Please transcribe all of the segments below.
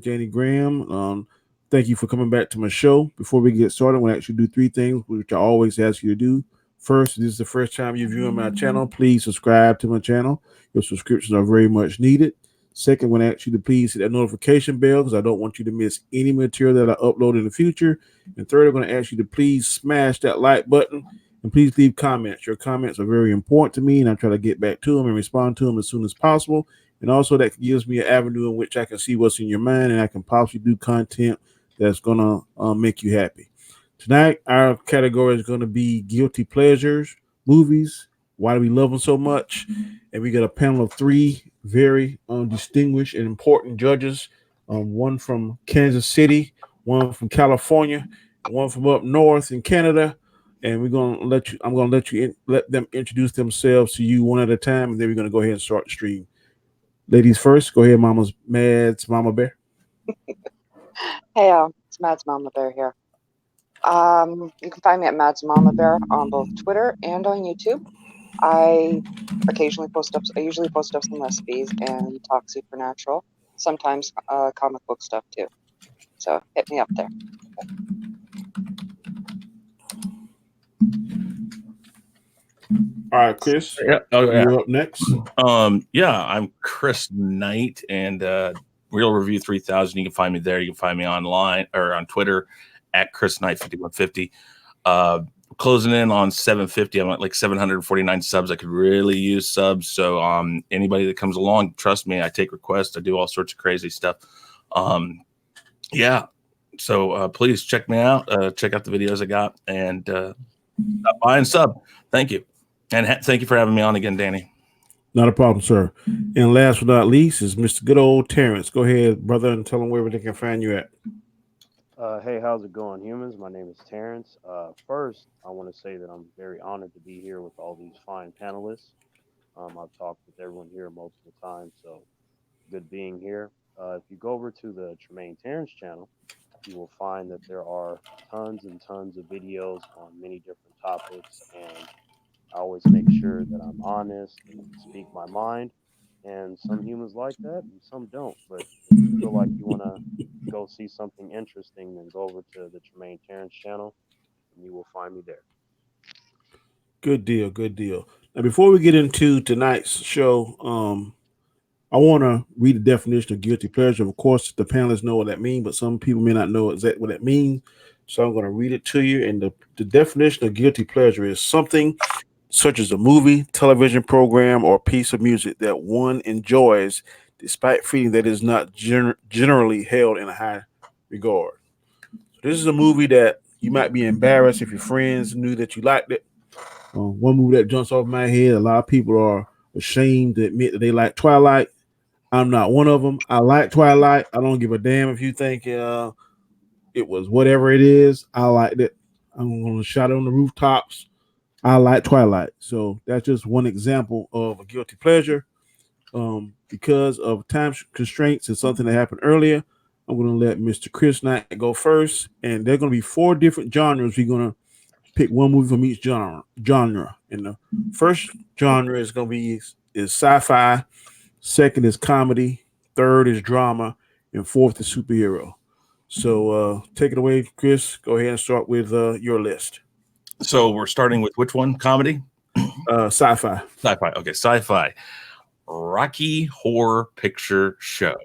Janie Graham. Thank you for coming back to my show. Before we get started, I'm going to actually do three things, which I always ask you to do. First, if this is the first time you're viewing my channel, please subscribe to my channel. Your subscriptions are very much needed. Second, I'm going to ask you to please hit that notification bell because I don't want you to miss any material that I upload in the future. And third, I'm going to ask you to please smash that like button and please leave comments. Your comments are very important to me, and I try to get back to them and respond to them as soon as possible. And also, that gives me an avenue in which I can see what's in your mind and I can possibly do content that's going to make you happy. Tonight, our category is going to be guilty pleasures, movies, why do we love them so much? And we got a panel of three very distinguished and important judges. One from Kansas City, one from California, one from up north in Canada. And we're gonna let you. I'm gonna let you let them introduce themselves to you one at a time, and then we're gonna go ahead and start the stream. Ladies first, go ahead, Mama Bear. Hey, it's Mads Mama Bear here. You can find me at Mads Mama Bear on both Twitter and on YouTube. I usually post up some recipes and talk supernatural, sometimes comic book stuff too. So hit me up there. All right, Chris. Yeah. Oh, yeah. You're up next. Yeah, I'm Chris Knight and Real Review 3000. You can find me there. You can find me online or on Twitter at Chris Knight 5150. Closing in on 750. I'm at like 749 subs. I could really use subs. So anybody that comes along, trust me, I take requests. I do all sorts of crazy stuff. Yeah. So please check me out. Check out the videos I got and stop by and sub. Thank you. And thank you for having me on again, Danny. Not a problem, sir. And last but not least is Mr. Good Old Terrence. Go ahead, brother, and tell them where they can find you at. Hey, how's it going, humans? My name is Terrence. First, I want to say that I'm very honored to be here with all these fine panelists. I've talked with everyone here multiple times, so good being here. If you go over to the Tremaine Terrence channel, you will find that there are tons and tons of videos on many different topics, and I always make sure that I'm honest and speak my mind. And some humans like that, and some don't. But if you feel like you want to go see something interesting, then go over to the Tremaine Terrence channel, and you will find me there. Good deal, good deal. Now, before we get into tonight's show, I want to read the definition of guilty pleasure. Of course, the panelists know what that means, but some people may not know exactly what that means. So I'm going to read it to you. And the definition of guilty pleasure is something such as a movie, television program, or piece of music that one enjoys despite feeling that it is not generally held in a high regard. So this is a movie that you might be embarrassed if your friends knew that you liked it. One movie that jumps off my head, a lot of people are ashamed to admit that they like Twilight. I'm not one of them. I like Twilight. I don't give a damn if you think it was whatever it is. I liked it. I'm going to shout it on the rooftops. I like Twilight. So that's just one example of a guilty pleasure. Because of time constraints and something that happened earlier, I'm going to let Mr. Chris Knight go first. And there are going to be four different genres. We're going to pick one movie from each genre. And the first genre is going to be is sci-fi. Second is comedy. Third is drama. And fourth is superhero. So take it away, Chris. Go ahead and start with your list. So we're starting with which one? Comedy? Sci-fi. Sci-fi. Okay, sci-fi. Rocky Horror Picture Show.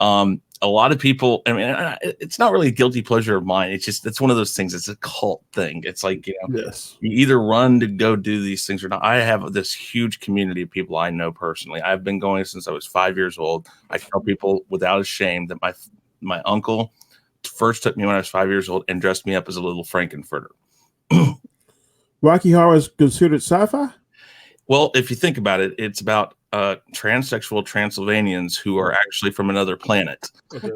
A lot of people, I mean, it's not really a guilty pleasure of mine. It's one of those things. It's a cult thing. It's like, yes, you either run to go do these things or not. I have this huge community of people I know personally. I've been going since I was 5 years old. I tell people without a shame that my uncle first took me when I was 5 years old and dressed me up as a little Frankenfurter. Rocky Horror is considered sci-fi? Well, if you think about it, it's about transsexual Transylvanians who are actually from another planet. Okay.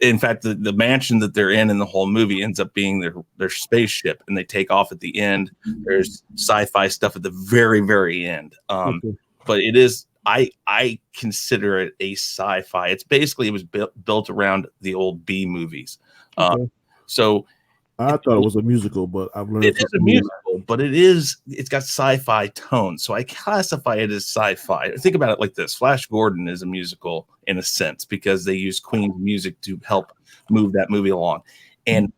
In fact, the mansion that they're in the whole movie ends up being their spaceship, and they take off at the end. There's sci-fi stuff at the very, very end. Okay. But it is, I consider it a sci-fi. It was built around the old B movies. Okay. So I thought it was a musical, but I've learned It is a something. musical, but it's got sci-fi tone. So I classify it as sci-fi. Think about it like this. Flash Gordon is a musical in a sense because they use Queen's music to help move that movie along. And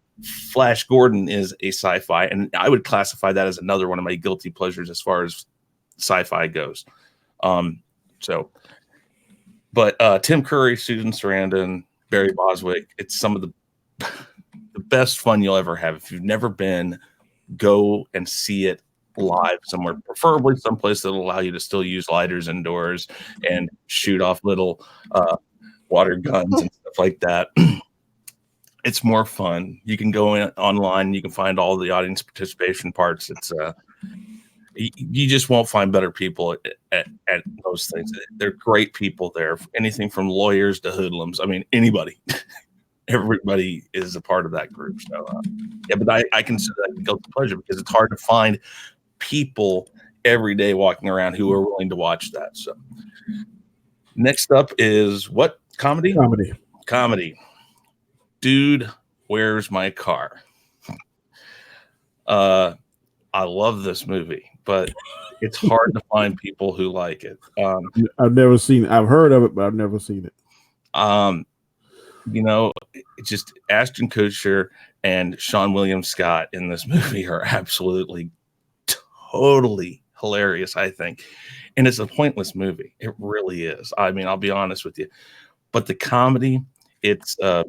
Flash Gordon is a sci-fi, and I would classify that as another one of my guilty pleasures as far as sci-fi goes. But Tim Curry, Susan Sarandon, Barry Boswick, it's some of the best fun you'll ever have. If you've never been, go and see it live somewhere, preferably someplace that'll allow you to still use lighters indoors and shoot off little water guns and stuff like that. It's more fun. You can go in online. You can find all the audience participation parts. It's you just won't find better people at those things. They're great people there. Anything from lawyers to hoodlums. I mean, anybody. Everybody is a part of that group. So, yeah, but I consider that a guilty pleasure because it's hard to find people every day walking around who are willing to watch that. So, next up is what? Comedy? Comedy. Dude, Where's My Car? I love this movie, but it's hard to find people who like it. I've never seen it. I've heard of it, but I've never seen it. It's just Ashton Kutcher and Sean William Scott in this movie are absolutely totally hilarious, I think. And it's a pointless movie. It really is. I mean, I'll be honest with you. But the comedy, it's I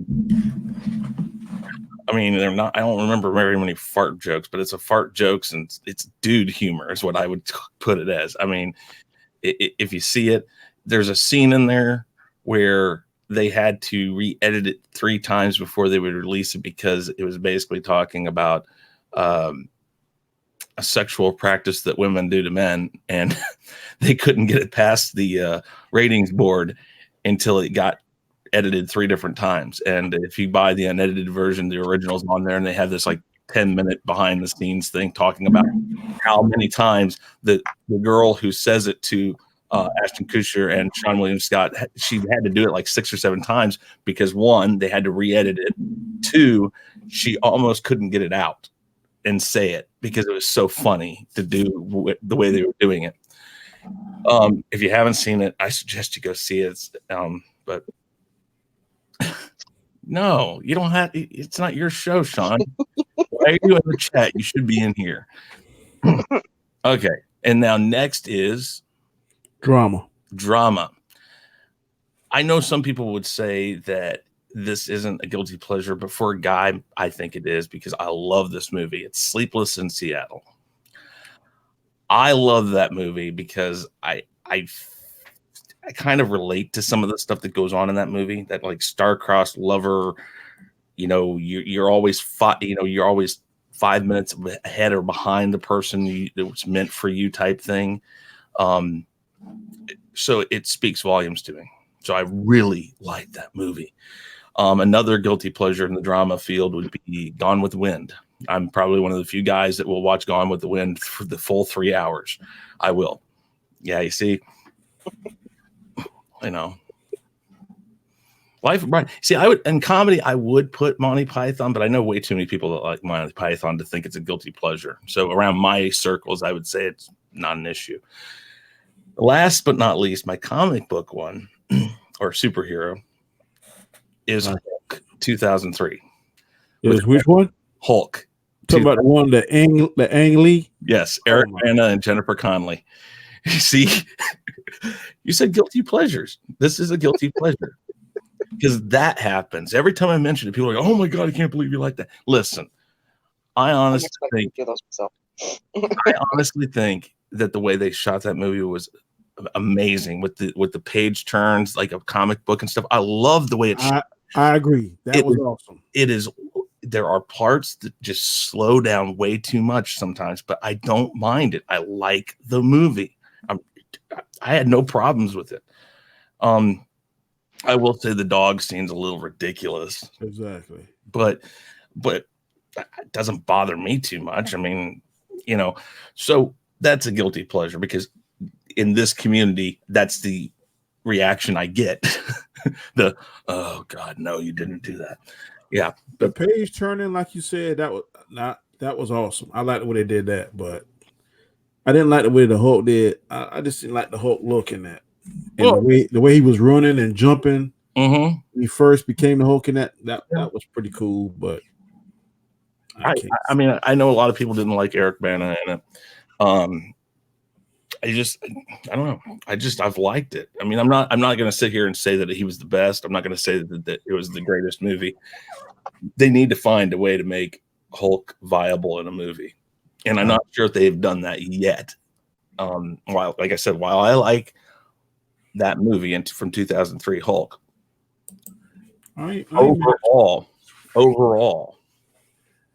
don't remember very many fart jokes, but it's a fart jokes and it's dude humor is what I would put it as. I mean, if you see it, there's a scene in there where they had to re-edit it 3 times before they would release it because it was basically talking about a sexual practice that women do to men, and they couldn't get it past the ratings board until it got edited 3 different times. And if you buy the unedited version, the original's on there, and they have this like 10-minute behind the scenes thing talking about how many times the girl who says it to Ashton Kutcher and Sean William Scott, she had to do it like 6 or 7 times because 1, they had to re-edit it. 2, she almost couldn't get it out and say it because it was so funny to do the way they were doing it. If you haven't seen it, I suggest you go see it. But no, you don't have. It's not your show, Sean. Why are you in the chat? You should be in here. Okay, and now next is Drama. I know some people would say that this isn't a guilty pleasure, but for a guy, I think it is because I love this movie. It's Sleepless in Seattle. I love that movie because I kind of relate to some of the stuff that goes on in that movie. That like star-crossed lover, you're always you're always 5 minutes ahead or behind the person that was meant for you type thing. So it speaks volumes to me. So I really like that movie. Another guilty pleasure in the drama field would be Gone with the Wind. I'm probably one of the few guys that will watch Gone with the Wind for the full 3 hours. I will. Yeah, you see, Life of Brian. See, in comedy, I would put Monty Python, but I know way too many people that like Monty Python to think it's a guilty pleasure. So around my circles, I would say it's not an issue. Last but not least, my comic book one or superhero is Hulk 2003. Is which one? Hulk. Talking about the one the Ang Lee? Yes, Eric Bana and Jennifer Connelly. You see, you said guilty pleasures. This is a guilty pleasure because that happens every time I mention it. People are like, "Oh my god, I can't believe you like that." Listen, I honestly think that the way they shot that movie was amazing with the page turns like a comic book and stuff. I love the way it's shot. I agree. That was awesome. It is. There are parts that just slow down way too much sometimes, but I don't mind it. I like the movie. I had no problems with it. I will say the dog scene's a little ridiculous. Exactly. But it doesn't bother me too much. I mean, so that's a guilty pleasure because in this community, that's the reaction I get. Oh God, no, you didn't do that. Yeah, The page turning, like you said, that was awesome. I like the way they did that, but I didn't like the way the Hulk did. I just didn't like the Hulk looking at, and Well, the way he was running and jumping. mm-hmm. When he first became the Hulk, and that was pretty cool. But I mean, I know a lot of people didn't like Eric Bana in it. I don't know. I've liked it. I mean, I'm not going to sit here and say that he was the best. I'm not going to say that it was the greatest movie. They need to find a way to make Hulk viable in a movie, and I'm not sure if they've done that yet. While, like I said, while I like that movie from 2003, Hulk, overall,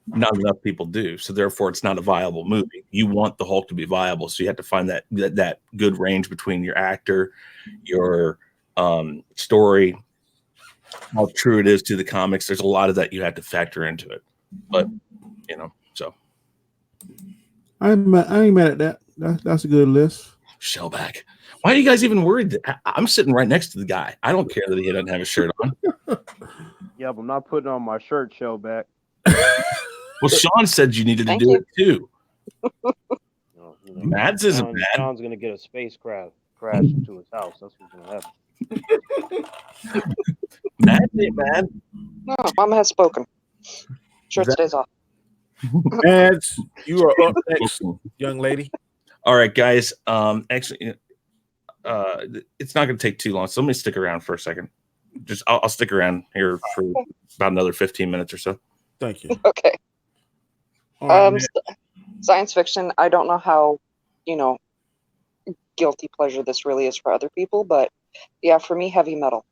not enough people do. So therefore, it's not a viable movie. You want the Hulk to be viable, so you have to find that good range between your actor, your story, how true it is to the comics. There's a lot of that you have to factor into it. But so I ain't mad at that. That's a good list. Shellback. Why are you guys even worried? I'm sitting right next to the guy. I don't care that he doesn't have a shirt on. Yeah, but I'm not putting on my shirt, Shellback. Well, Sean said you needed to do it too. Mads isn't bad. Sean's gonna get a spacecraft crash into his house. That's what's gonna happen. Mads ain't bad. No, Mama has spoken. Shirt stays off. Mads, you are up next, young lady. All right, guys. Actually, it's not going to take too long, so let me stick around for a second. I'll stick around here for about another 15 minutes or so. Thank you. Okay. Science fiction. I don't know how, guilty pleasure this really is for other people, but yeah, for me, heavy metal.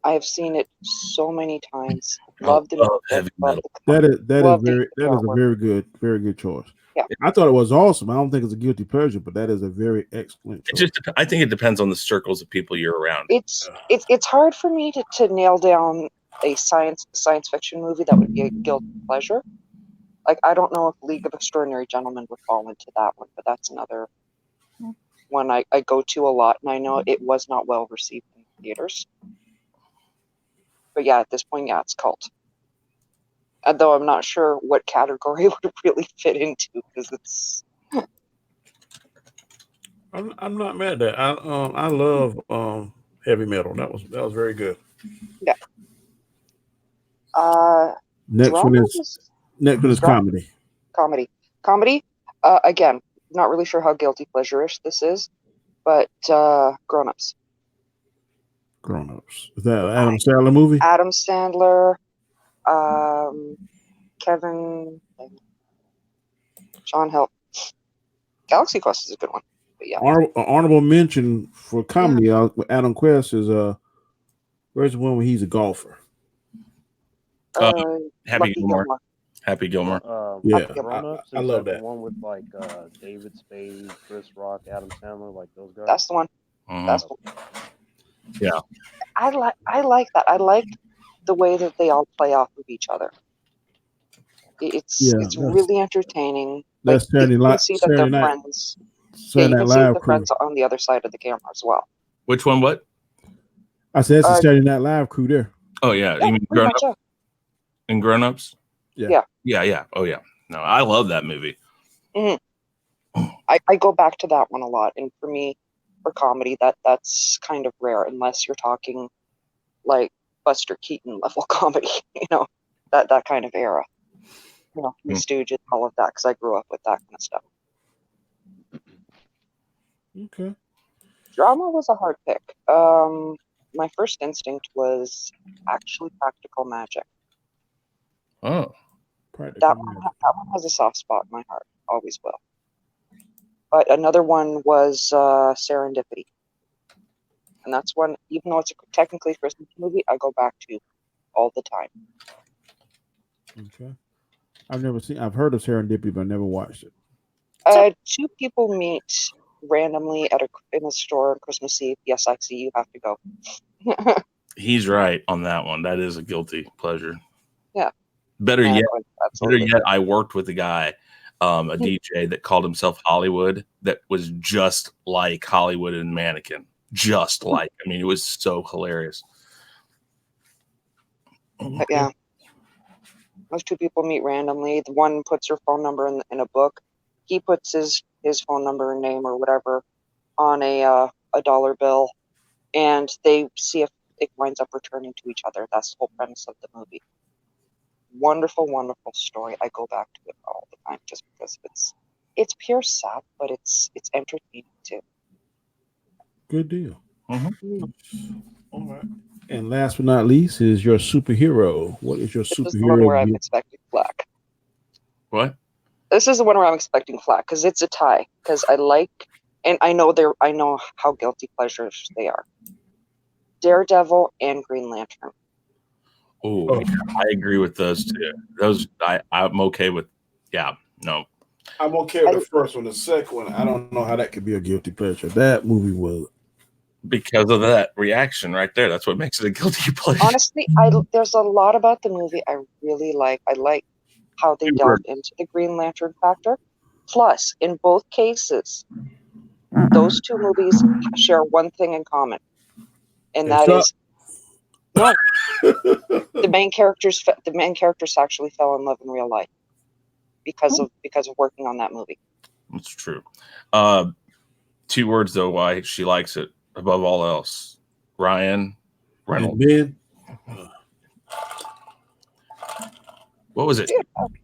I have seen it so many times. Loved it. Heavy metal. That is a very good choice. Yeah. I thought it was awesome. I don't think it's a guilty pleasure, but that is a very excellent choice. I think it depends on the circles of people you're around. It's hard for me to nail down a science fiction movie that would be a guilty pleasure. Like, I don't know if League of Extraordinary Gentlemen would fall into that one, but that's another one I go to a lot, and I know it was not well received in theaters. But yeah, at this point, yeah, it's cult. Though I'm not sure what category it would really fit into, because it's. I'm not mad at that. I love heavy metal. That was very good. Yeah. Next one is comedy. Comedy. Again, not really sure how guilty pleasure-ish this is, but Grown-Ups. Grown-Ups. Is that an Adam Sandler movie? Adam Sandler, Kevin, Sean Hill. Galaxy Quest is a good one. But yeah. Honorable mention for comedy with Adam Quest is where's the one where he's a golfer? Happy Gilmore. Happy Gilmore. Yeah, Grown-Ups, I love that. The one with like David Spade, Chris Rock, Adam Sandler, like those guys. That's the one. Mm-hmm. That's the one. Yeah. I like that. I like the way that they all play off of each other. It's really entertaining. That's Saturday Night. See that they're friends. Saturday Night Live crew. Friends on the other side of the camera as well. Which one? What? I said it's the Saturday Night Live crew there. Oh yeah, you mean Grown-Ups? And Grown-Ups? Yeah. Oh yeah. No, I love that movie. Mm-hmm. I go back to that one a lot, and for me, for comedy, that's kind of rare unless you're talking like Buster Keaton level comedy, that kind of era. The Stooges, all of that, because I grew up with that kind of stuff. Okay. Drama was a hard pick. My first instinct was actually Practical Magic. Oh. That one has a soft spot in my heart. Always will. But another one was Serendipity. And that's one, even though it's technically a Christmas movie, I go back to all the time. Okay. I've heard of Serendipity, but I never watched it. Two people meet randomly in a store on Christmas Eve. Yes, I see, you have to go. He's right on that one. That is a guilty pleasure. Yeah. Better yet, I worked with a guy, a DJ that called himself Hollywood, that was just like Hollywood and Mannequin. Just like, I mean, it was so hilarious. But yeah, those two people meet randomly. The one puts her phone number in a book. He puts his phone number and name or whatever on a dollar bill, and they see if it winds up returning to each other. That's the whole premise of the movie. Wonderful, wonderful story. I go back to it all the time just because it's pure sap, but it's entertaining too. Good deal. Mhm. All right. And last but not least is your superhero. What is your This is the one where I'm superhero? expecting flack. What? This is the one where I'm expecting flack because it's a tie. Because I like, and I know how guilty pleasures they are. Daredevil and Green Lantern. Oh, yeah, I agree with those two. Those I'm okay with. Yeah, no. I'm okay with the first one. The second one, I don't know how that could be a guilty pleasure. That movie was. Because of that reaction right there. That's what makes it a guilty pleasure. Honestly, there's a lot about the movie I really like. I like how they delve into the Green Lantern factor. Plus, in both cases, those two movies share one thing in common, and that is no. The main characters actually fell in love in real life because of working on that movie. That's true. 2 words though why she likes it above all else. Ryan Reynolds. Ben, What was it?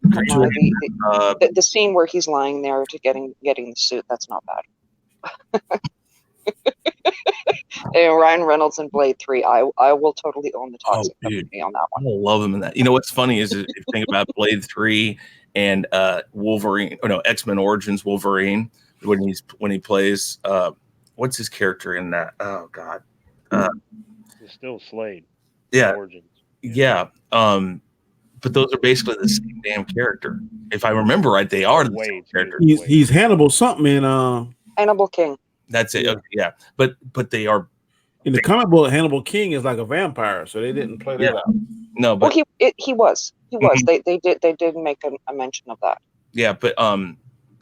The scene where he's lying there to getting the suit, that's not bad. And Ryan Reynolds in Blade 3, I will totally own the toxic company on that one. I love him in that. You know what's funny is if you think about Blade 3 and Wolverine, X-Men Origins Wolverine, when he plays what's his character in that? Oh God. It's still Slade. Yeah. Origins. Yeah. But those are basically the same damn character. If I remember right, they are the same character. He's Hannibal something in Hannibal King. That's it. Okay, yeah. But they are in the comic book. Hannibal King is like a vampire, so they didn't play that out. No, but he was. They did make a mention of that. Yeah, but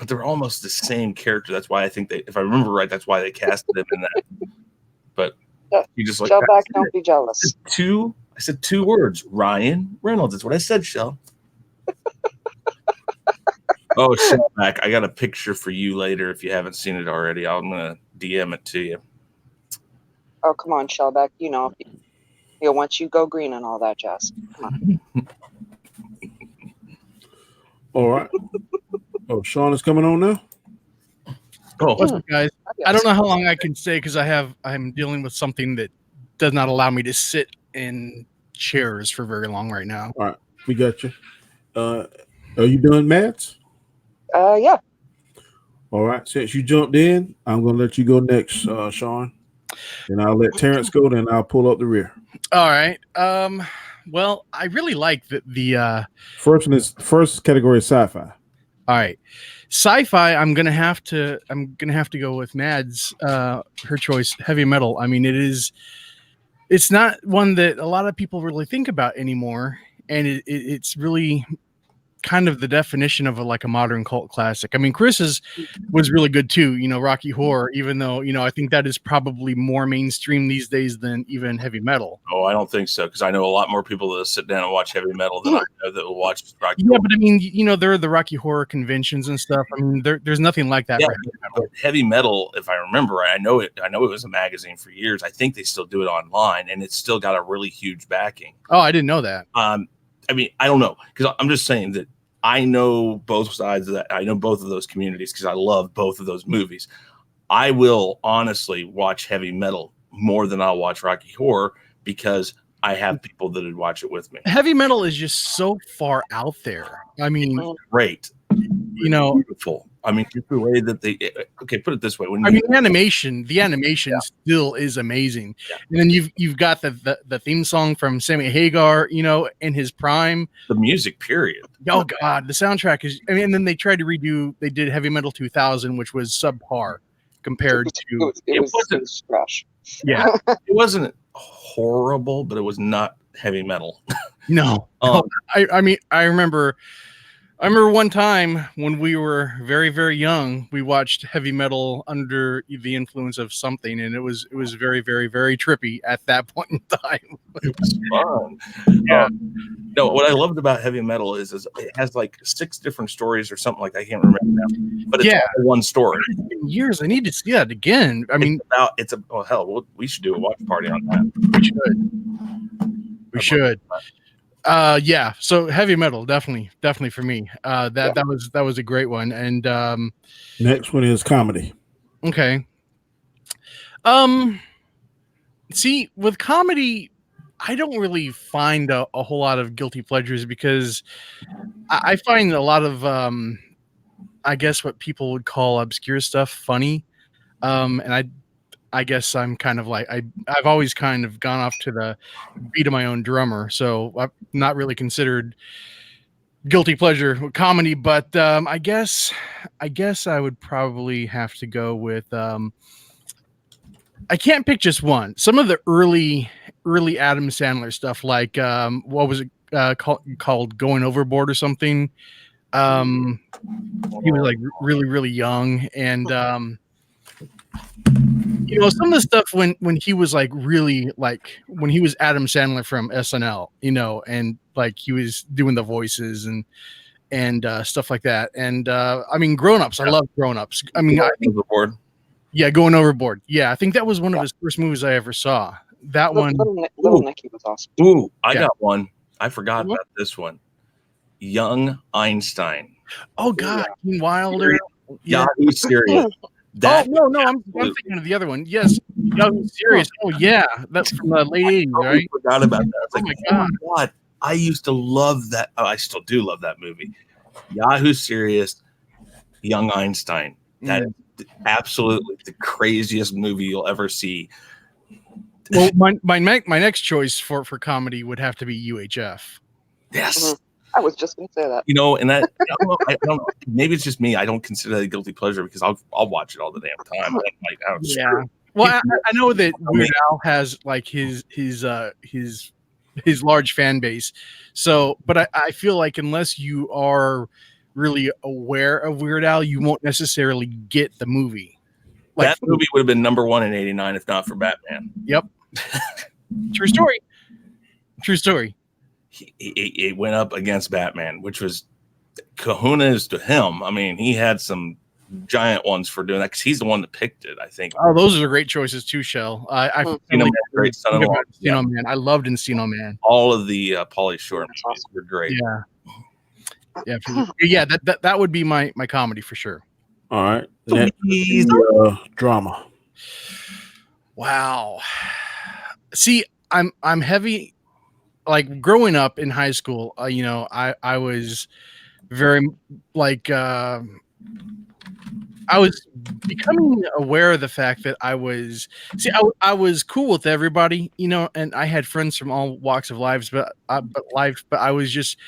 they're almost the same character. That's why I think if I remember right, that's why they casted him in that. But you just like Shellback, don't be jealous. I said 2 words. Ryan Reynolds. That's what I said, Shell. Oh, Shellback, I got a picture for you later if you haven't seen it already. I'm gonna DM it to you. Oh, come on, Shellback. Once you go green and all that jazz. Come on. All right. Oh, Sean is coming on now. Oh, what's up, guys? I don't know how long I can stay because I'm dealing with something that does not allow me to sit in chairs for very long right now. All right, we got you. Are you done, Mads? Yeah. All right. Since you jumped in, I'm gonna let you go next, Sean. And I'll let Terrence go, then I'll pull up the rear. All right. Well, I really like the first category is sci-fi. All right. Sci-fi, I'm gonna have to go with Mads, her choice, heavy metal. I mean, it's not one that a lot of people really think about anymore, and it's really kind of the definition of a modern cult classic. I mean, Chris's was really good too, Rocky Horror, even though, I think that is probably more mainstream these days than even heavy metal. Oh, I don't think so, because I know a lot more people that sit down and watch heavy metal than I know that will watch Rocky Horror. But I mean, there are the Rocky Horror conventions and stuff. I mean, there's nothing like that. Yeah, but heavy metal, if I remember right, I know it was a magazine for years. I think they still do it online, and it's still got a really huge backing. Oh, I didn't know that. I mean, I don't know, because I'm just saying that I know both sides of that. I know both of those communities because I love both of those movies. I will honestly watch heavy metal more than I'll watch Rocky Horror because I have people that would watch it with me. Heavy metal is just so far out there. I mean, great. Beautiful. I mean, just the way that put it this way. The animation still is amazing. Yeah. And then you've got the theme song from Sammy Hagar, in his prime. The music, period. Oh God, the soundtrack is. I mean, and then they tried to They did Heavy Metal 2000, which was subpar compared to. It was trash. Yeah, it wasn't horrible, but it was not heavy metal. No. I mean, I remember I remember one time when we were very, very young, we watched heavy metal under the influence of something, and it was very, very, very trippy at that point in time. It was fun. Yeah. No, what I loved about heavy metal is it has like 6 different stories or something like that. I can't remember now, but it's Yeah. all one story. It's been years. I need to see that again. I mean, We should do a watch party on that. we should. We should. Yeah. So heavy metal, definitely for me. That was a great one. And Next one is comedy. okay. See, with comedy, I don't really find a whole lot of guilty pleasures because I find a lot of I guess what people would call obscure stuff funny. And I guess I'm kind of like I've always kind of gone off to the beat of my own drummer, so I've not really considered guilty pleasure with comedy. But I guess I would probably have to go with I can't pick just one. Some of the early Adam Sandler stuff, like what was it called Going Overboard or something. He was like really young, and some of the stuff when he was like really like when he was Adam Sandler from SNL, and like he was doing the voices and stuff like that. And I mean, Grown Ups. I love Grown Ups. I mean, I think Overboard. Yeah, Going Overboard. Yeah, I think that was one of his first movies I ever saw. That one. Little Nicky was awesome. Ooh, I got one. I forgot about this one. Young Einstein. Oh God, Gene Wilder. Yeah, he's serious. No, I'm thinking of the other one. Yes, Young Serious. Oh yeah, that's from the late '80s, right? I forgot about that. I was Oh like, my God, I used to love that. Oh, I still do love that movie. Yahoo Serious, Young Einstein. That is absolutely the craziest movie you'll ever see. Well, my next choice for comedy would have to be UHF. Yes. I was just going to say that. And that I don't know. Maybe it's just me. I don't consider that a guilty pleasure because I'll watch it all the damn time. Yeah. Well, I know that Weird Al has like his large fan base. So, but I feel like unless you are really aware of Weird Al, you won't necessarily get the movie. Like, that movie would have been #1 in '89 if not for Batman. Yep. True story. True story. He went up against Batman, which was kahunas to him. I mean, he had some giant ones for doing that because he's the one that picked it, I think. Oh, those are great choices too, Shell. I great son-in-law. Encino Man. I loved Encino Man. All of the Pauly Shore movies were great. Yeah. That would be my comedy for sure. All right. Next, drama. Wow. See, I'm heavy. Like growing up in high school, I was very like I was becoming aware of the fact that I was cool with everybody, and I had friends from all walks of lives, but I was just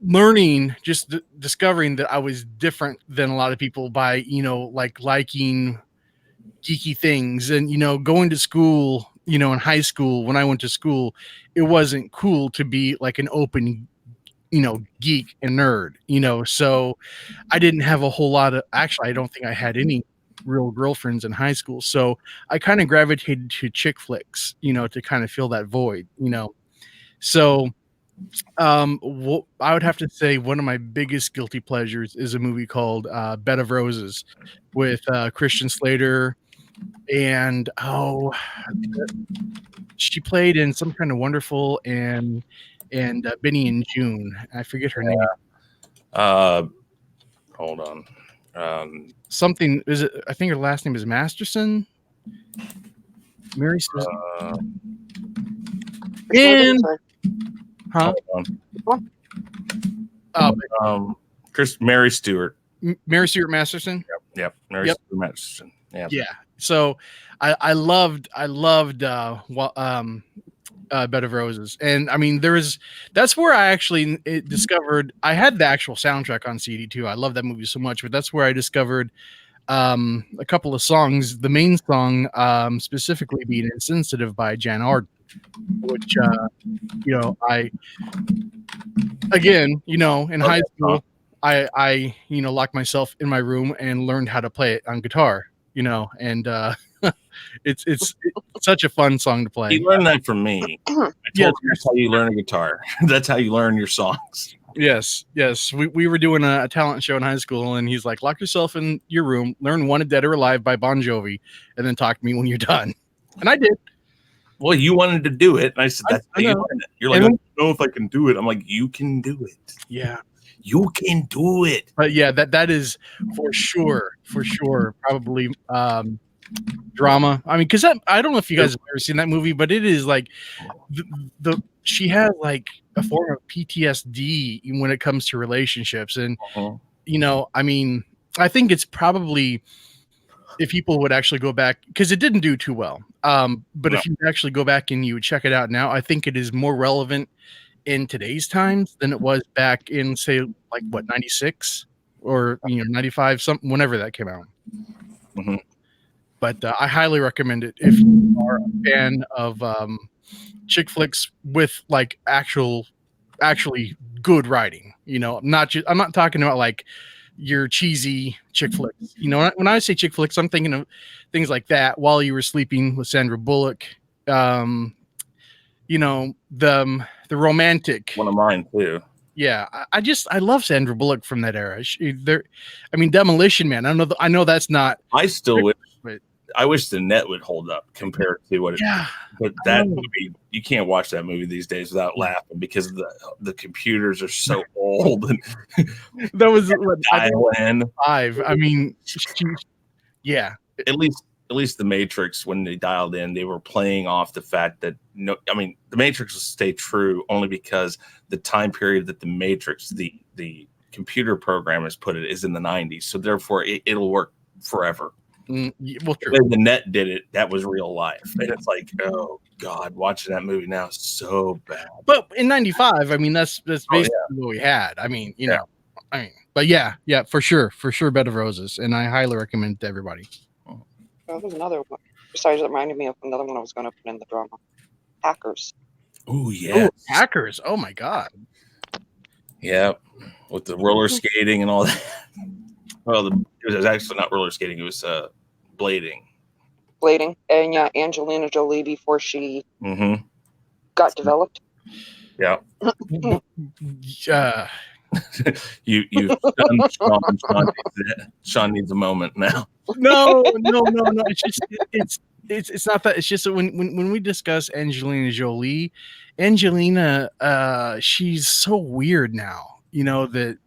learning, just discovering that I was different than a lot of people by, like liking geeky things and, going to school, in high school, when I went to school, it wasn't cool to be like an open, geek and nerd, so I didn't have a whole lot of, actually, I don't think I had any real girlfriends in high school. So I kind of gravitated to chick flicks, to kind of fill that void, so I would have to say one of my biggest guilty pleasures is a movie called Bed of Roses with Christian Slater, and she played in Some Kind of Wonderful and Benny and June. I forget her name. Hold on. Something is it? I think her last name is Masterson. Mary Susan. And huh? Mary Stewart. Mary Stewart Masterson. Yep. Mary Stewart Masterson. Yeah. Yeah. So I loved Bed of Roses, and I mean that's where I actually discovered. I had the actual soundtrack on CD too. I love that movie so much, but that's where I discovered a couple of songs. The main song, specifically being "Insensitive" by Jan Arden, which again, in Okay, high school, I locked myself in my room and learned how to play it on guitar. And it's such a fun song to play. You learned that from me. I told Yes, you that's how you learn a guitar. That's how you learn your songs. yes. We were doing a talent show in high school, and he's like, "Lock yourself in your room, learn 'Wanted Dead or Alive' by Bon Jovi, and then talk to me when you're done." And I did. Well, you wanted to do it, and I said, "That's I how you know. learn it." You're like, "I don't know if I can do it." I'm like, "You can do it. Yeah. You can do it." But yeah, that is for sure, probably drama. I mean, because I don't know if you guys have ever seen that movie, but it is like she has like a form of PTSD when it comes to relationships, and I mean, I think it's probably, if people would actually go back, because it didn't do too well. But No. if you actually go back and you check it out now, I think it is more relevant in today's times than it was back in, say, like what, 96 or 95, something, whenever that came out. Mhm. But I highly recommend it if you are a fan of chick flicks with like actually good writing. I'm not talking about like your cheesy chick flicks. When I say chick flicks, I'm thinking of things like that. While You Were Sleeping with Sandra Bullock. The romantic. One of mine too. Yeah, I love Sandra Bullock from that era. Demolition Man. I know that's not. I still wish. But- I wish the net would hold up compared to what it. Yeah, But that movie, you can't watch that movie these days without laughing because the computers are so old. And that was what, dial in. 5. I mean, yeah. At least the Matrix, when they dialed in, they were playing off the fact that the Matrix will stay true only because the time period that the Matrix, the computer programmers put it, is in the 90s. So therefore, it'll work forever. Well, true. The net did it. That was real life, and it's like, oh God, watching that movie now is so bad. But in 95, I mean, that's basically what we had. I mean, but yeah, for sure, Bed of Roses, and I highly recommend it to everybody. Well, there's another one. Besides, it reminded me of another one I was going to put in the drama. Hackers. Oh yeah, Hackers. Oh my God. Yeah, with the roller skating and all that. Well, it was actually not roller skating; it was blading. Blading, and yeah, Angelina Jolie before she got developed. Yeah. You done Sean needs a moment now. No. It's not that. It's just that when we discuss Angelina Jolie, she's so weird now. That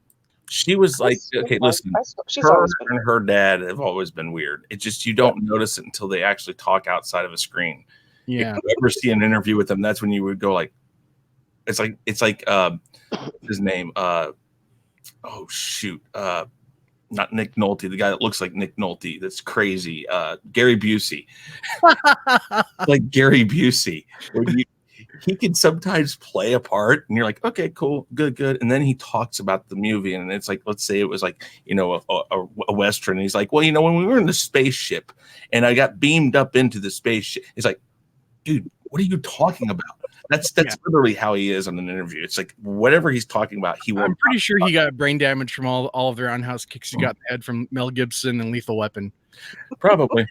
she was like, okay, listen, her and her dad have always been weird. It's just you don't notice it until they actually talk outside of a screen. Yeah. If you ever see an interview with them, that's when you would go like, it's like his name. Oh shoot. Not Nick Nolte, the guy that looks like Nick Nolte. That's crazy. Gary Busey. Like Gary Busey. He can sometimes play a part and you're like, okay, cool, good. And then he talks about the movie and it's like, let's say it was like, a Western. And he's like, well, when we were in the spaceship and I got beamed up into the spaceship, it's like, dude, what are you talking about? That's literally how he is on an interview. It's like whatever he's talking about, I'm pretty sure he got brain damage from all of their roundhouse kicks he got in the head from Mel Gibson and Lethal Weapon. Probably.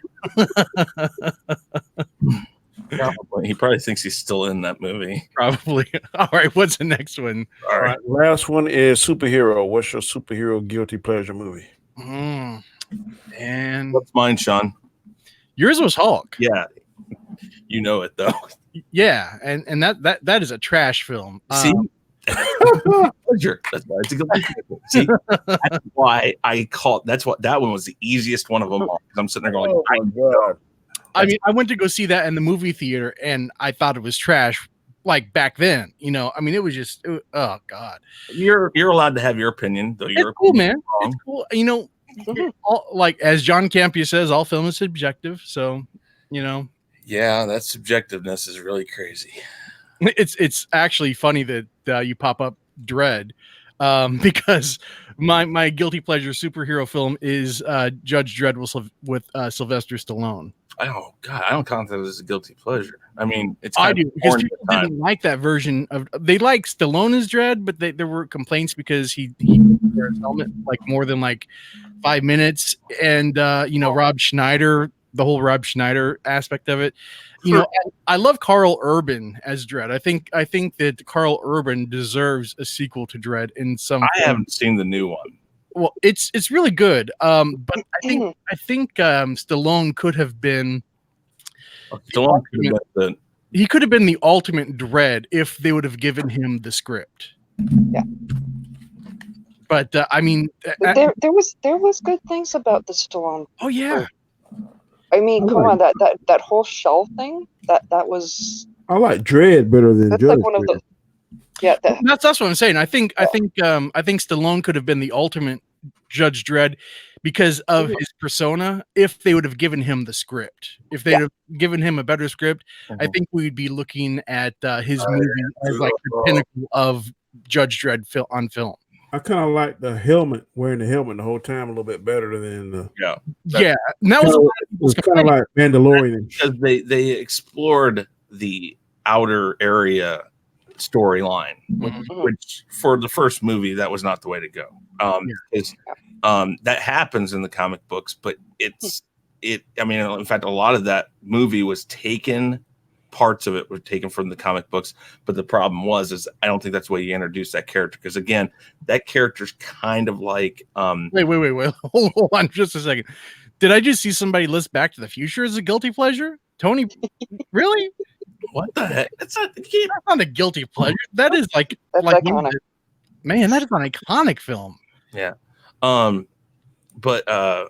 He probably thinks he's still in that movie. Probably. All right, what's the next one? All right, last one is superhero. What's your superhero guilty pleasure movie? And what's mine, Sean? Yours was Hulk. Yeah, you know it though. Yeah, and that is a trash film. See, pleasure. That's why it's a guilty pleasure. See, that's why I call. That's what that one was the easiest one of them all. I'm sitting there going, oh my God. I mean, I went to go see that in the movie theater, and I thought it was trash. Like back then, I mean, it was just, oh God. You're allowed to have your opinion, though. It's cool, man. It's cool. Like as John Campea says, all film is subjective. So, Yeah, that subjectiveness is really crazy. It's actually funny that you pop up Dredd, because my guilty pleasure superhero film is Judge Dredd with Sylvester Stallone. Oh God, I don't count that as a guilty pleasure. I mean, it's I kind do of because porn people at the time. didn't like that version of. They like Stallone's Dread, but there were complaints because he wears his helmet like more than like 5 minutes, and Rob Schneider, the whole Rob Schneider aspect of it. I love Carl Urban as Dread. I think that Carl Urban deserves a sequel to Dread in some. I haven't seen the new one. Well, it's really good. But I think Stallone could have been. Stallone could have been He could have been the ultimate Dread if they would have given him the script. Yeah. But I mean, there was good things about the Stallone. Oh yeah. I mean, come on, that whole shell thing that was. I like Dread better than That's Judge like one of Dredd. the. Yeah, that's what I'm saying. I think Stallone could have been the ultimate Judge Dredd because of his persona. If they would have given him the script, if they'd have given him a better script, I think we'd be looking at his movie as like the pinnacle of Judge Dredd on film. I kind of like the helmet, wearing the helmet the whole time a little bit better than the. Yeah. And that was a lot of people's kind of like Mandalorian. Because they explored the outer area storyline, which for the first movie that was not the way to go. That happens in the comic books, but I mean, in fact, a lot of that movie was taken. Parts of it were taken from the comic books, but the problem is I don't think that's the way you introduce that character, because again, that character's kind of like wait, hold on just a second. Did I just see somebody list Back to the Future as a guilty pleasure? Tony, really? What the heck? That's not a guilty pleasure. That is that's iconic. Man, that is an iconic film. Yeah. But I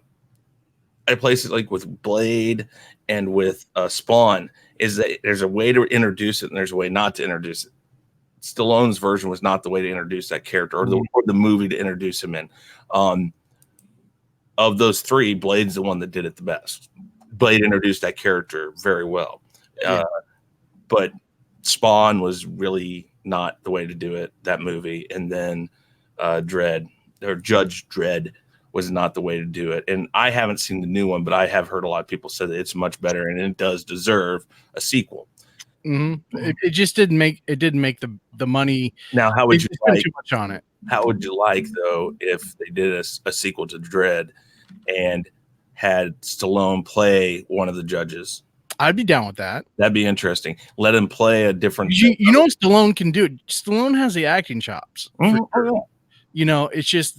place it like with Blade and with Spawn, is that there's a way to introduce it and there's a way not to introduce it. Stallone's version was not the way to introduce that character, or the movie to introduce him in. Of those three, Blade's the one that did it the best. Blade introduced that character very well. But Spawn was really not the way to do it, that movie. And then Judge Dredd was not the way to do it. And I haven't seen the new one, but I have heard a lot of people say that it's much better and it does deserve a sequel. It just didn't make the money. Now, how would you like too much on it? How would you like though if they did a sequel to Dredd and had Stallone play one of the judges? I'd be down with that. That'd be interesting. Let him play a different. You know what Stallone can do? Stallone has the acting chops. It's just,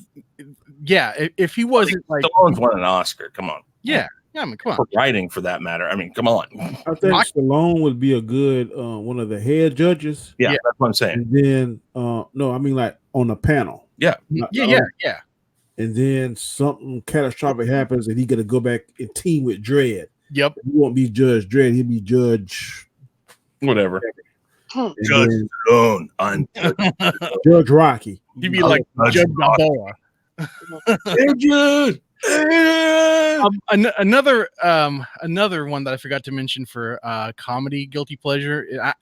if he wasn't like Stallone's won an Oscar. Come on. Yeah, I mean, come on. For writing, for that matter. I mean, come on. I think Stallone would be a good one of the head judges. Yeah, that's what I'm saying. And then, no, I mean like on the panel. Yeah. And then something catastrophic happens, and he got to go back and team with Dredd. Yep. He won't be Judge Dredd. He'll be Judge whatever. Judge Stallone on Judge Rocky. He'd be like Judge Balboa. Hey, Judge. Another one that I forgot to mention for comedy guilty pleasure.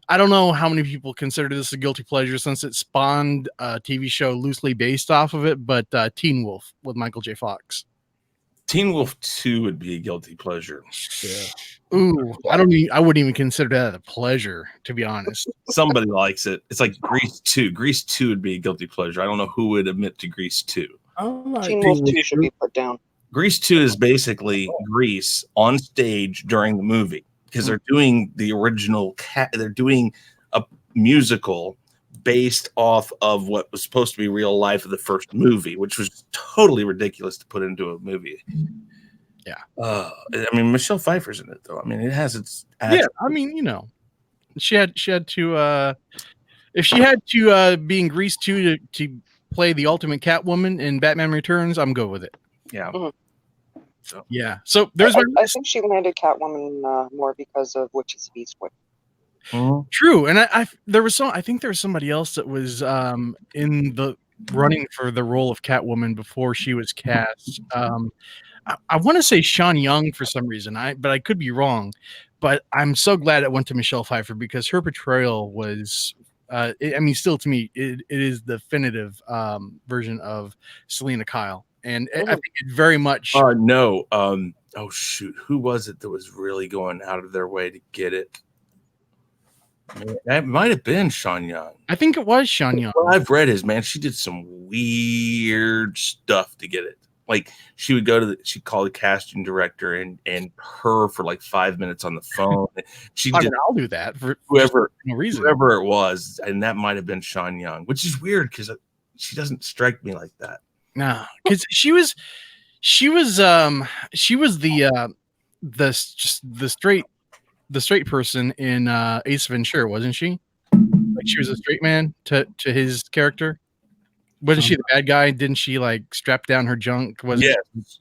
I don't know how many people consider this a guilty pleasure since it spawned a TV show loosely based off of it, but Teen Wolf with Michael J. Fox. Teen Wolf 2 would be a guilty pleasure. Yeah. Ooh, I wouldn't even consider that a pleasure, to be honest. Somebody likes it. It's like Grease 2. Grease 2 would be a guilty pleasure. I don't know who would admit to Grease 2. Teen Wolf 2 should be put down. Grease 2 is basically Grease on stage during the movie, because they're doing the original they're doing a musical based off of what was supposed to be real life of the first movie, which was totally ridiculous to put into a movie. Yeah. I mean, Michelle Pfeiffer's in it though. I mean, it has its yeah, I mean, she had to if she had to be in Grease 2 to play the ultimate Catwoman in Batman Returns, I'm good with it. Yeah. Mm-hmm. So there's I think she landed Catwoman more because of Witch's Beastwood. True, and I think there was somebody else that was in the running for the role of Catwoman before she was cast. I want to say Sean Young for some reason, but I could be wrong. But I'm so glad it went to Michelle Pfeiffer because her portrayal was, still to me, it is the definitive version of Selena Kyle, and I think it very much. No, Oh shoot, who was it that was really going out of their way to get it? That might have been Sean Young. I think it was Sean Young. What I've read is, man, she did some weird stuff to get it. Like she would go to she'd call the casting director and her for like 5 minutes on the phone. She did. I'll do that for whoever no reason. Whoever it was, and that might have been Sean Young, which is weird because she doesn't strike me like that. No, because she was the straight person in Ace Ventura, wasn't she? Like she was a straight man to his character. Wasn't she the bad guy? Didn't she like strap down her junk?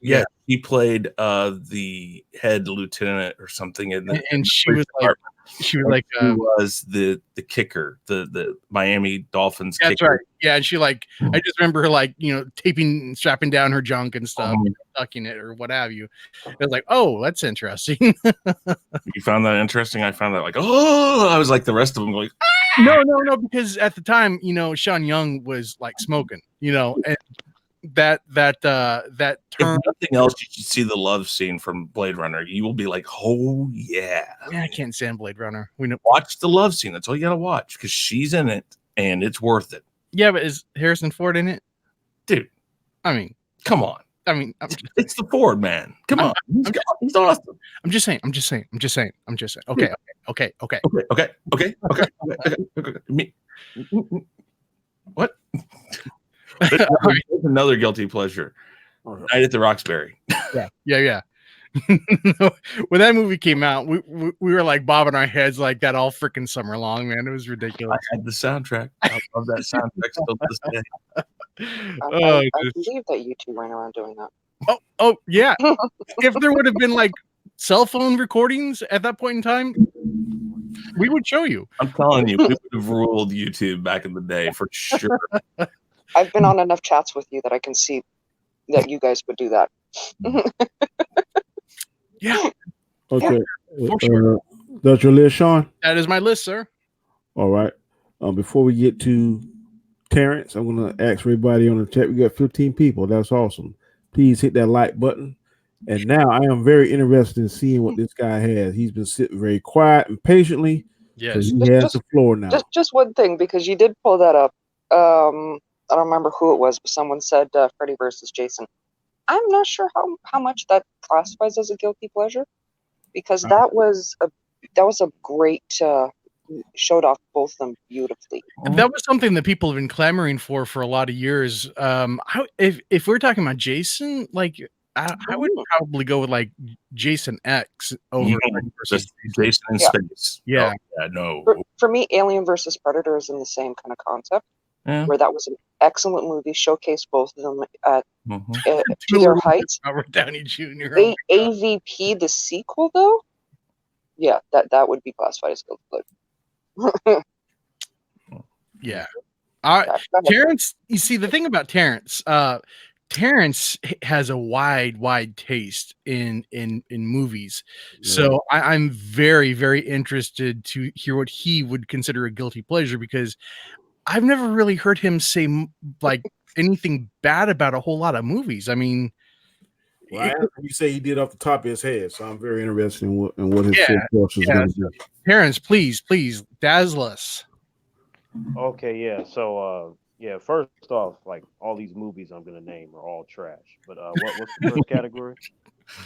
Yeah. He played the head lieutenant or something in the and she was like she was the kicker, the Miami Dolphins that's kicker. right. Yeah, and she like I just remember her like, you know, strapping down her junk and stuff, tucking it or what have you. It was like, oh, that's interesting. You found that interesting? I found that like, oh, I was like the rest of them going, No, because at the time, you know, Sean Young was like smoking, you know, and that term. If nothing else, you should see the love scene from Blade Runner. You will be like, oh yeah. I can't stand Blade Runner. Watch the love scene. That's all you gotta watch because she's in it and it's worth it. Yeah, but is Harrison Ford in it? Dude, I mean, come on. It's the Ford man. Come on. He's awesome. I'm just saying. Okay. What? There's another guilty pleasure. Night at the Roxbury. Yeah. When that movie came out, we were like bobbing our heads like that all freaking summer long, man. It was ridiculous. I had the soundtrack. I love that soundtrack still to this day. I believe that you two went around doing that. Oh yeah. If there would have been like cell phone recordings at that point in time, we would show you. I'm telling you, we would have ruled YouTube back in the day for sure. I've been on enough chats with you that I can see that you guys would do that. Yeah. Okay. For sure. That's your list, Sean? That is my list, sir. All right. Before we get to Terrence, I'm going to ask everybody on the chat. We got 15 people. That's awesome. Please hit that like button. And now I am very interested in seeing what this guy has. He's been sitting very quiet and patiently. Yes. He has the floor now. Just one thing, because you did pull that up. I don't remember who it was, but someone said Freddy versus Jason. I'm not sure how much that classifies as a guilty pleasure, because that was a great showed off both of them beautifully. That was something that people have been clamoring for a lot of years. If we're talking about Jason, like I would probably go with like Jason X over Jason in space. Yeah. No. For me, Alien versus Predator is in the same kind of concept, where that was an excellent movie, showcased both of them at to their heights. Robert Downey Jr. AVP, the sequel, though, yeah, that would be classified as guilty pleasure. Yeah. Terrence, you see, the thing about Terrence has a wide taste in movies. Yeah. So I'm very, very interested to hear what he would consider a guilty pleasure, because I've never really heard him say like anything bad about a whole lot of movies. I mean, you say he did off the top of his head, so I'm very interested in what his course is going to be. Terrence, please dazzle us. Okay, yeah. So, first off, like all these movies I'm gonna name are all trash. But what's the first category?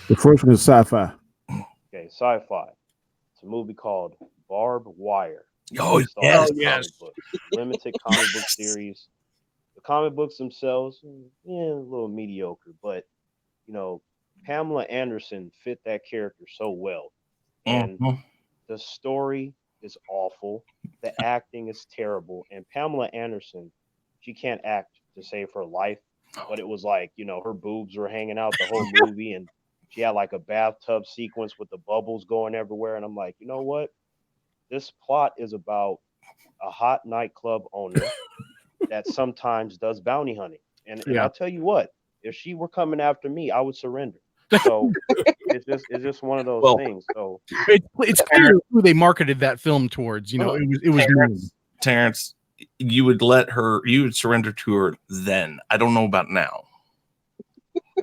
The first one is sci-fi. Okay, sci-fi. It's a movie called Barbed Wire. Oh yes. Limited comic book series. The comic books themselves, a little mediocre, but you know, Pamela Anderson fit that character so well. And the story is awful. The acting is terrible. And Pamela Anderson, she can't act to save her life. But it was like, her boobs were hanging out the whole movie. And she had like a bathtub sequence with the bubbles going everywhere. And I'm like, you know what? This plot is about a hot nightclub owner that sometimes does bounty hunting. And I'll tell you what, if she were coming after me, I would surrender. So it's just one of those things. So it's clear who they marketed that film towards. It was Terrence. You would surrender to her then. I don't know about now.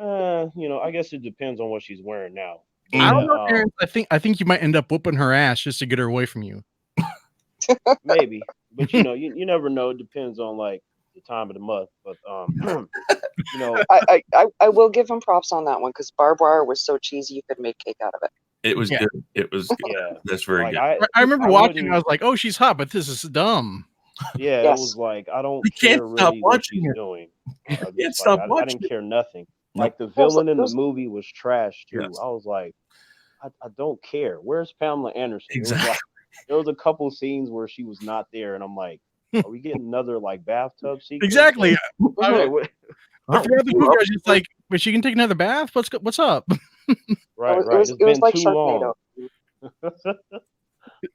I guess it depends on what she's wearing now. But I Mm. don't yeah, know, Terrence. I think you might end up whooping her ass just to get her away from you. maybe. But you never know. It depends on like the time of the month. But you know, I will give him props on that one because barbed wire was so cheesy you could make cake out of it. It was Yeah. good. It was good. yeah, That's very like good. I remember I watching. I wouldn't. was like, "Oh, she's hot," but this is dumb. Yeah, it was Yes. like I don't We can't care stop really what watching she's it. doing. Can't Just like stop I watching didn't it. care nothing. Nope. Like the It was, villain in it the was movie was trash too. Yes. I was like, I don't care. Where's Pamela Anderson? It was Exactly. like there was a couple scenes where she was not there, and I'm like, are we getting another like bathtub sequence? Exactly. Or, Mhm. what? Throughout the movie, I was just like, "But she can take another bath. What's up?" Right, it right. was It's it was been like too long. Sharknado.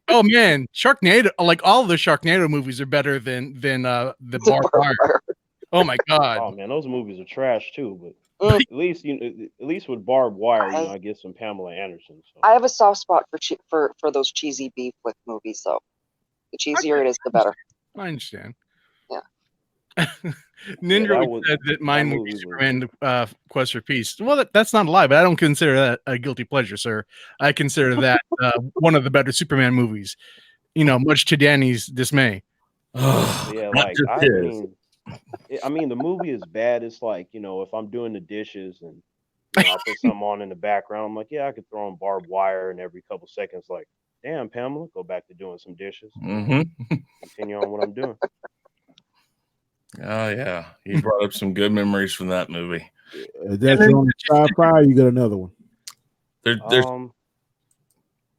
Oh man, Sharknado! Like all of the Sharknado movies are better than the barbed wire. Oh my god! Oh man, those movies are trash too. But Mm. at least at least with barbed wire, I I get some Pamela Anderson. So I have a soft spot for those cheesy B flick movies though. The cheesier it is, the better. I understand. Yeah. Ninja that would was said that mine would movie be was Superman Quest for Peace. Well, that's not a lie, but I don't consider that a guilty pleasure, sir. I consider that one of the better Superman movies. Much to Danny's dismay. yeah. Not Like just I his. mean, the movie is bad. It's like if I'm doing the dishes and I put something on in the background, I'm like, yeah, I could throw on barbed wire, and every couple seconds, like, damn, Pamela, go back to doing some dishes. Mm-hmm. Continue on what I'm doing. Oh yeah, you brought up some good memories from that movie. That's your only sci-fi. You got another one. There's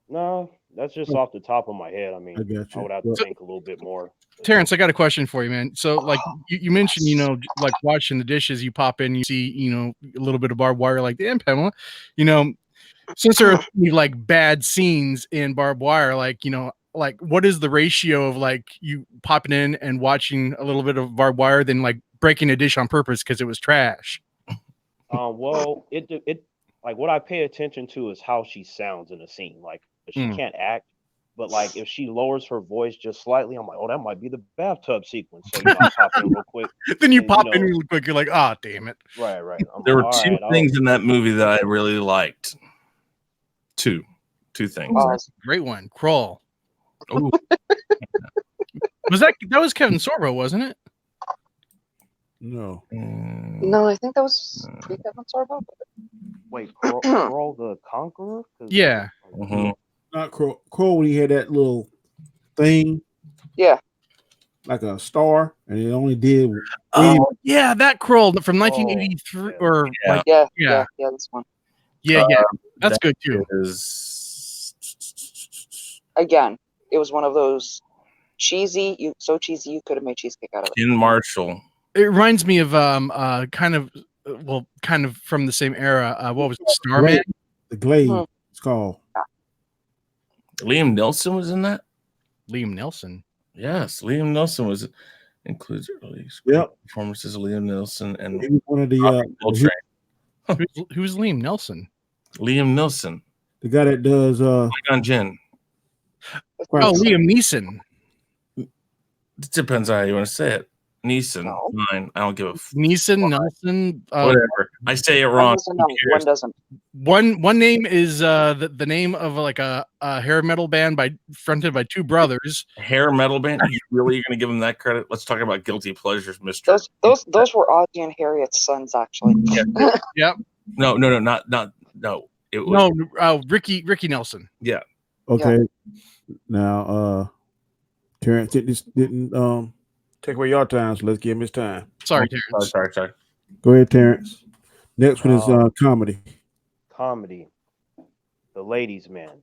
No, that's just off the top of my head. I I mean, got I you. would have to think a little bit more. Terrence, I got a question for you, man. So, like you mentioned, like washing the dishes, you pop in, you see, a little bit of barbed wire, like, damn, Pamela, since there are like bad scenes in barbed wire, like what is the ratio of like you popping in and watching a little bit of barbed wire, than like breaking a dish on purpose because it was trash? Well, it like what I pay attention to is how she sounds in a scene. Like she can't act, but like if she lowers her voice just slightly, I'm like, oh, that might be the bathtub sequence. So I pop in real quick. Then you and, pop in really quick. You're like, ah, damn it. Right. I'm there like, were all two right, things in that movie that I really liked. Two things. Great one, Crawl. Ooh. That was Kevin Sorbo, wasn't it? No. No, I think that was pre Kevin Sorbo. Wait, Crawl the Conqueror? Yeah. Mhm. Not Crow. Crow when he had that little thing. Yeah. Like a star, and it only did. Oh yeah, that Crawl from 1983 or Yeah. like Yeah, this one. yeah, that's good too. Again, it was one of those cheesy. So cheesy you could have made cheesecake out of it. Ken Marshall. It reminds me of kind of from the same era. What was it, Starman? The Glade. It's called. Liam Neeson was in that. Liam Neeson. Yes, Liam Neeson was includes early performances of Liam Neeson and He was one of the Who's Liam Neeson? Liam Neeson, the guy that does on Jen. Oh, Liam Neeson. It depends on how you want to say it. Neeson, fine. I don't give a Neeson, Nelson, whatever. I say it wrong. One doesn't. One name is the name of like a hair metal band fronted by two brothers. Hair metal band? You really are going to give them that credit? Let's talk about guilty pleasures, Mister. Those were Ozzy and Harriet's sons, actually. Yep. No. It was Ricky Nelson. Yeah. Okay. Yeah. Now, Terrence didn't take away your time, so let's give him his time. Sorry, Terrence. Sorry. Go ahead, Terrence. Next one is comedy. Comedy. The Ladies' Man,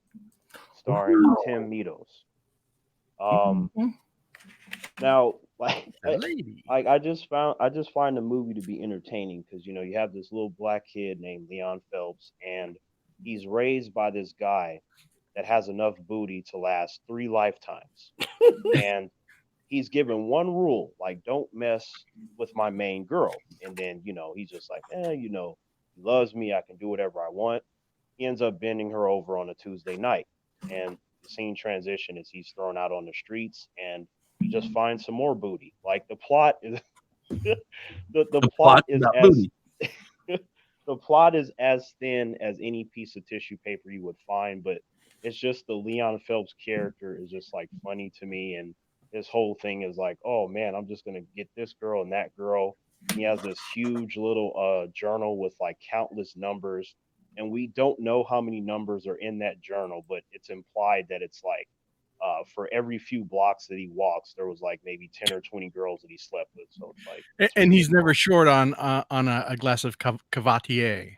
starring Tim Meadows. Now, I just find the movie to be entertaining because you have this little black kid named Leon Phelps, and he's raised by this guy that has enough booty to last 3 lifetimes, and he's given one rule, like, don't mess with my main girl. And then, he's just like, he loves me. I can do whatever I want. He ends up bending her over on a Tuesday night. And the scene transition is he's thrown out on the streets and he just finds some more booty. Like the plot is, the plot is as, the plot is as thin as any piece of tissue paper you would find, but it's just the Leon Phelps character is just like funny to me, and his whole thing is like, oh man, I'm just gonna get this girl and that girl. And he has this huge little journal with like countless numbers, and we don't know how many numbers are in that journal, but it's implied that it's like for every few blocks that he walks, there was like maybe 10 or 20 girls that he slept with. So it's like, it's And he's ridiculous. never short on a glass of cavatier.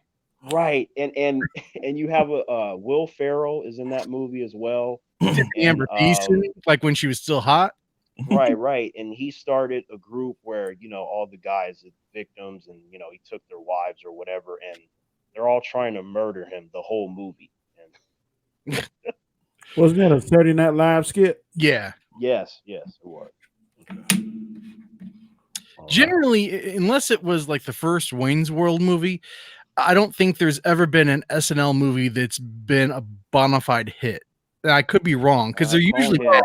Right, and and you have a Will Ferrell is in that movie as well, and Amber Thiessen, like when she was still hot. right, and he started a group where all the guys, are victims, and he took their wives or whatever, and they're all trying to murder him the whole movie. And Wasn't that a Saturday Night Live skit? Yeah. yes, it was. Generally, unless it was like the first Wayne's World movie, I don't think there's ever been an SNL movie that's been a bona fide hit. I could be wrong because they're usually Coneheads.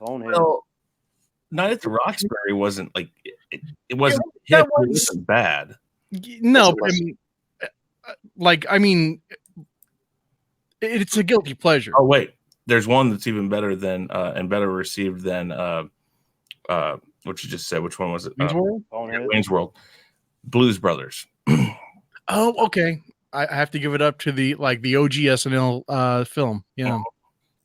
Coneheads. Well, Night at the Roxbury wasn't like it wasn't that hit, but it wasn't bad. no, Yes, it but was. I mean, it's a guilty pleasure. Oh wait, there's one that's even better than and better received than what you just said. Which one was it? Wayne's World? Coneheads. Wayne's World. Blues Brothers. Oh, okay. I have to give it up to the OG SNL film. Yeah.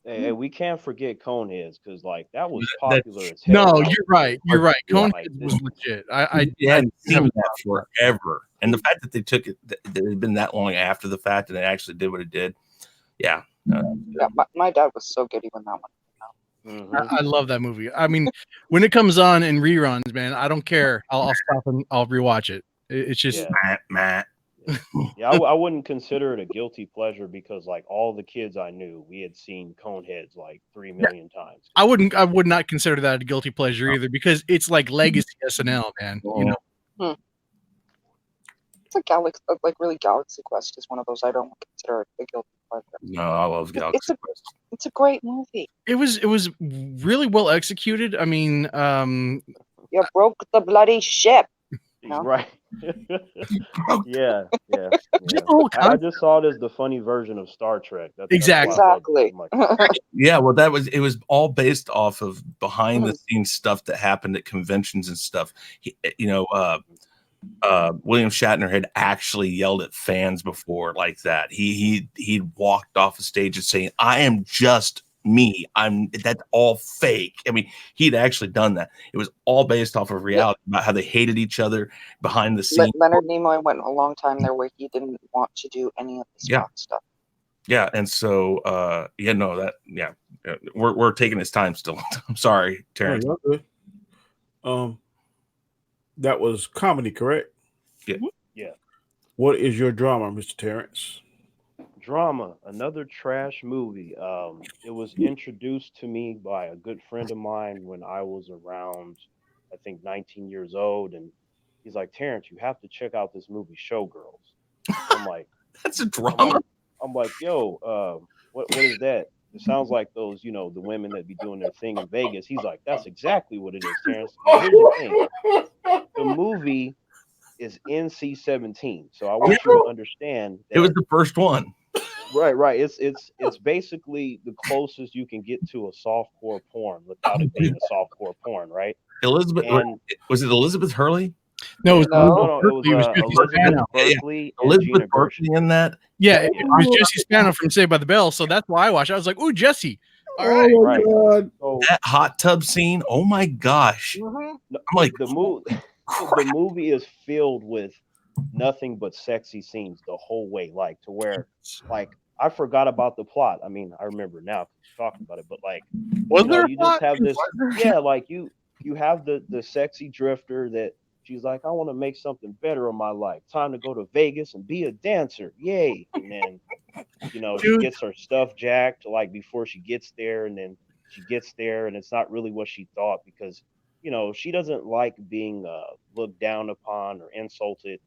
Hey, we can't forget Coneheads because like that was popular as hell. No, Like, you're right. You're right. Yeah, Coneheads like was legit. I hadn't seen haven't that forever, and the fact that they took it, that it had been that long after the fact, and it actually did what it did. Yeah. Yeah, my dad was so giddy when that one came out. mhm. I love that movie. I mean, when it comes on in reruns, man, I don't care. I'll stop and I'll rewatch it. It's just Matt. Yeah, I wouldn't consider it a guilty pleasure because like all the kids I knew, we had seen Coneheads like 3 million times. I would not consider that a guilty pleasure either because it's like legacy SNL, man. You know. It's like really Galaxy Quest is one of those I don't consider a guilty pleasure. No, I love Galaxy Quest. It's a great movie. It was really well executed. I mean, You broke the bloody ship. No? Right. yeah. Just the whole I concept. just saw it as the funny version of Star Trek. That's Exactly. why I loved it Exactly. so much. Yeah, well, it was all based off of behind the scenes stuff that happened at conventions and stuff. William Shatner had actually yelled at fans before like that. He walked off the stage and saying, "I am just me. That's all fake." I mean, he'd actually done that. It was all based off of reality about how they hated each other behind the scenes. Leonard Nimoy went a long time there where he didn't want to do any of the Spock stuff. Yeah, and so we're taking his time still. I'm sorry, Terrence. Oh, you're good. That was comedy, correct? Yeah. Yeah. What is your drama, Mr. Terrence? Drama, another trash movie. It was introduced to me by a good friend of mine when I was around, I think, 19 years old, and he's like, "Terrence, you have to check out this movie, Showgirls." I'm like, That's a drama. I'm like, yo, what is that? It sounds like those, the women that be doing their thing in Vegas. He's like, that's exactly what it is, Terrence. But here's the thing: the movie is NC-17, so I want you to understand that It was the first one. right. It's basically the closest you can get to a softcore porn without it being a softcore porn, right? Elizabeth, And was it Elizabeth Hurley? No, it was No. it was Jesse Elizabeth Spano. Berkley and Elizabeth Gina Berkley Gershon. in that. Yeah, it was Jesse Spano from Saved by the Bell, so that's why I watched. I was like, "Ooh, Jesse!" All right, Oh my Right. God. So That hot tub scene. Oh my gosh! Mhm. I'm like, the movie is filled with nothing but sexy scenes the whole way, like to where like I forgot about the plot. I mean, I remember now talking about it, but like was there? you just have this like you have the sexy drifter that she's like, I want to make something better in my life. Time to go to Vegas and be a dancer. Yay. And then she Dude. gets her stuff jacked like before she gets there, and then she gets there and it's not really what she thought because she doesn't like being looked down upon or insulted.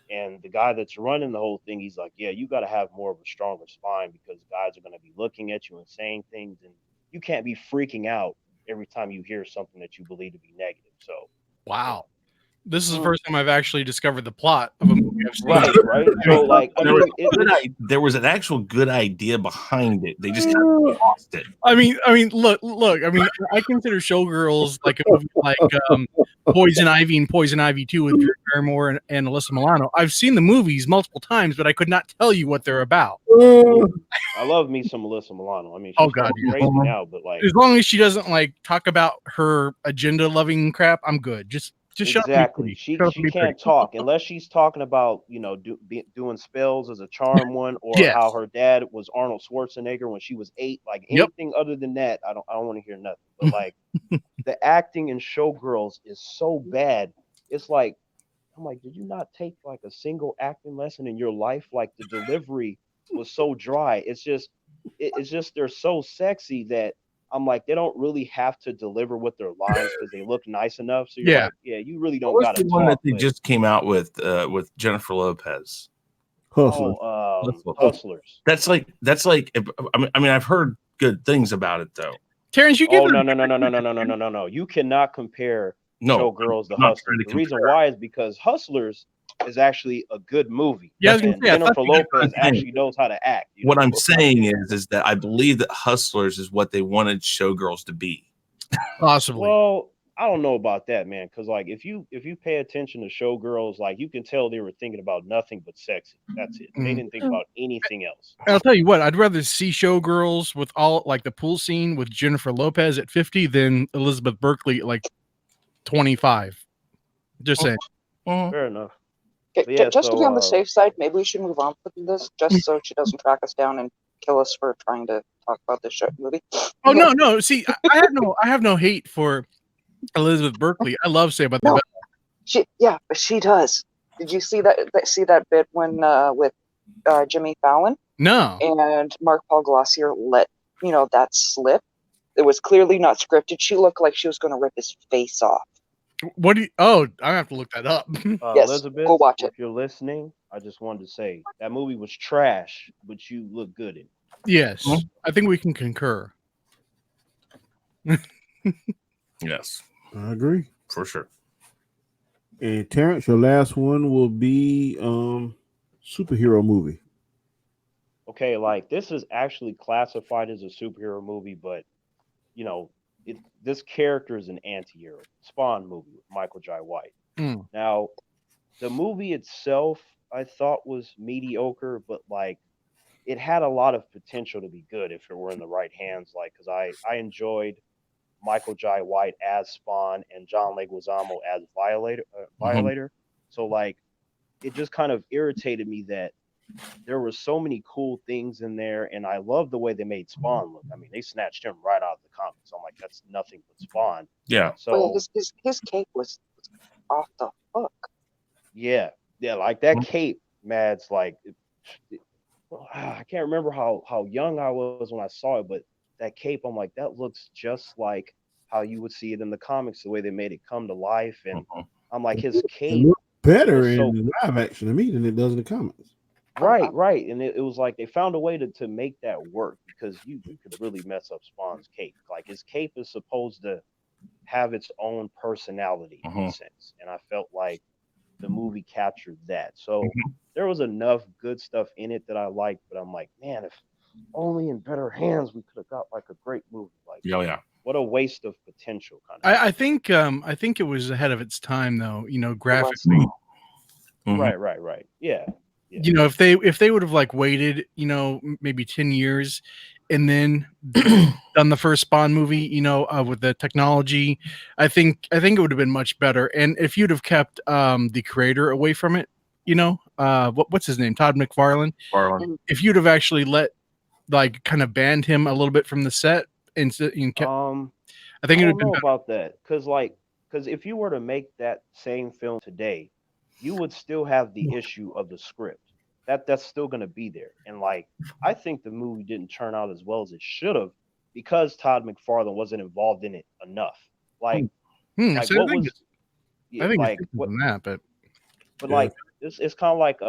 And the guy that's running the whole thing, he's like, yeah, you got to have more of a stronger spine because guys are going to be looking at you and saying things, and you can't be freaking out every time you hear something that you believe to be negative. So, Wow. This is the first time I've actually discovered the plot of a movie I've seen. Right. So like, I mean, there was an actual good idea behind it. They just kind of lost it. I mean, look. I mean, I consider Showgirls like a movie like Poison Ivy and Poison Ivy 2 with Drew Barrymore and Alyssa Milano. I've seen the movies multiple times, but I could not tell you what they're about. I love me some Alyssa Milano. I mean, she's Oh God, crazy now, but like, as long as she doesn't like talk about her agenda-loving crap, I'm good. Just exactly. She can't talk unless she's talking about doing spells as a charm one, or Yes. how her dad was Arnold Schwarzenegger when she was 8. Like anything other than that, I don't want to hear nothing. But like the acting in Showgirls is so bad. It's like I'm like, did you not take like a single acting lesson in your life? Like the delivery was so dry. It's just they're so sexy that I'm like, they don't really have to deliver with their lines because they look nice enough. So you're like, yeah, you really don't got to the one that talk. they just came out with Jennifer Lopez. Hustler. Hustlers. That's like. I mean, I've heard good things about it though. Terrence, you give no. You cannot compare Showgirls to Hustlers. The reason why is because Hustlers is actually a good movie. Yeah, and Jennifer Lopez actually knows how to act. What I'm saying is that I believe that Hustlers is what they wanted Showgirls to be. Possibly. Well, I don't know about that, man. Because like, if you pay attention to Showgirls, like you can tell they were thinking about nothing but sexy. That's it. They didn't think about anything else. I'll tell you what, I'd rather see Showgirls with all like the pool scene with Jennifer Lopez at 50 than Elizabeth Berkley at like 25. Just saying. Fair enough. Okay, just to be on the safe side, maybe we should move on from this, just so she doesn't track us down and kill us for trying to talk about this movie. Oh no! See, I have no hate for Elizabeth Berkley. I love Saved by the Bell. But she does. Did you see that bit when with Jimmy Fallon? No. And Mark Paul Gosselaar let that slip. It was clearly not scripted. She looked like she was going to rip his face off. What do you? Oh, I have to look that up. Yes, Elizabeth, go watch it. If you're listening, I just wanted to say that movie was trash, but you look good in it. Yes, I think we can concur. Yes, I agree for sure. And Terrence, your last one will be superhero movie. Okay, like this is actually classified as a superhero movie, but this character is an anti-hero. Spawn movie with Michael Jai White. Now, the movie itself I thought was mediocre, but like it had a lot of potential to be good if it were in the right hands. Like, because I enjoyed Michael Jai White as Spawn and John Leguizamo as Violator. So like, it just kind of irritated me that there were so many cool things in there, and I love the way they made Spawn look. I mean, they snatched him right out of the comics. I'm like, that's nothing but Spawn. Yeah. So his cape was off the hook. Yeah, like that cape, Mads. Like, I can't remember how young I was when I saw it, but that cape, I'm like, that looks just like how you would see it in the comics, the way they made it come to life. And I'm like, his cape better in live action to me than it does in the comics. Right. And it was like they found a way to make that work, because you could really mess up Spawn's cape. Like, his cape is supposed to have its own personality in a sense. And I felt like the movie captured that. So there was enough good stuff in it that I liked, but I'm like, man, if only in better hands we could have got like a great movie. Like, what a waste of potential. Kind of. I think it was ahead of its time, though. Graphically. Right. Yeah. If they would have like waited, maybe 10 years and then done the first Spawn movie, with the technology, I think it would have been much better. And if you'd have kept the creator away from it, what's his name? Todd McFarlane. If you'd have actually like kind of banned him a little bit from the set and kept, I think it would have been better. About that, because if you were to make that same film today, you would still have the issue of the script. That's still going to be there. And like, I think the movie didn't turn out as well as it should have because Todd McFarlane wasn't involved in it enough. Like, like what was? I think like what that, but like it's kind of like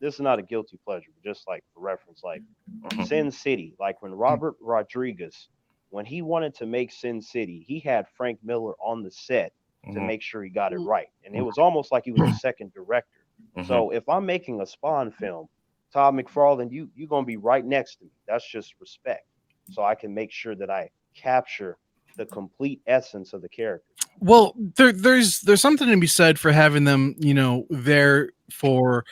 this is not a guilty pleasure, but just like for reference, like Sin City. Like when Robert Rodriguez, when he wanted to make Sin City, he had Frank Miller on the set to Mhm. make sure he got it Mhm. right. And it was almost like he was a second director. Mhm. So if I'm making a Spawn film, Todd McFarlane, you're gonna be right next to me. That's just respect. So I can make sure that I capture the complete essence of the character. Well, there's something to be said for having them, you know, there for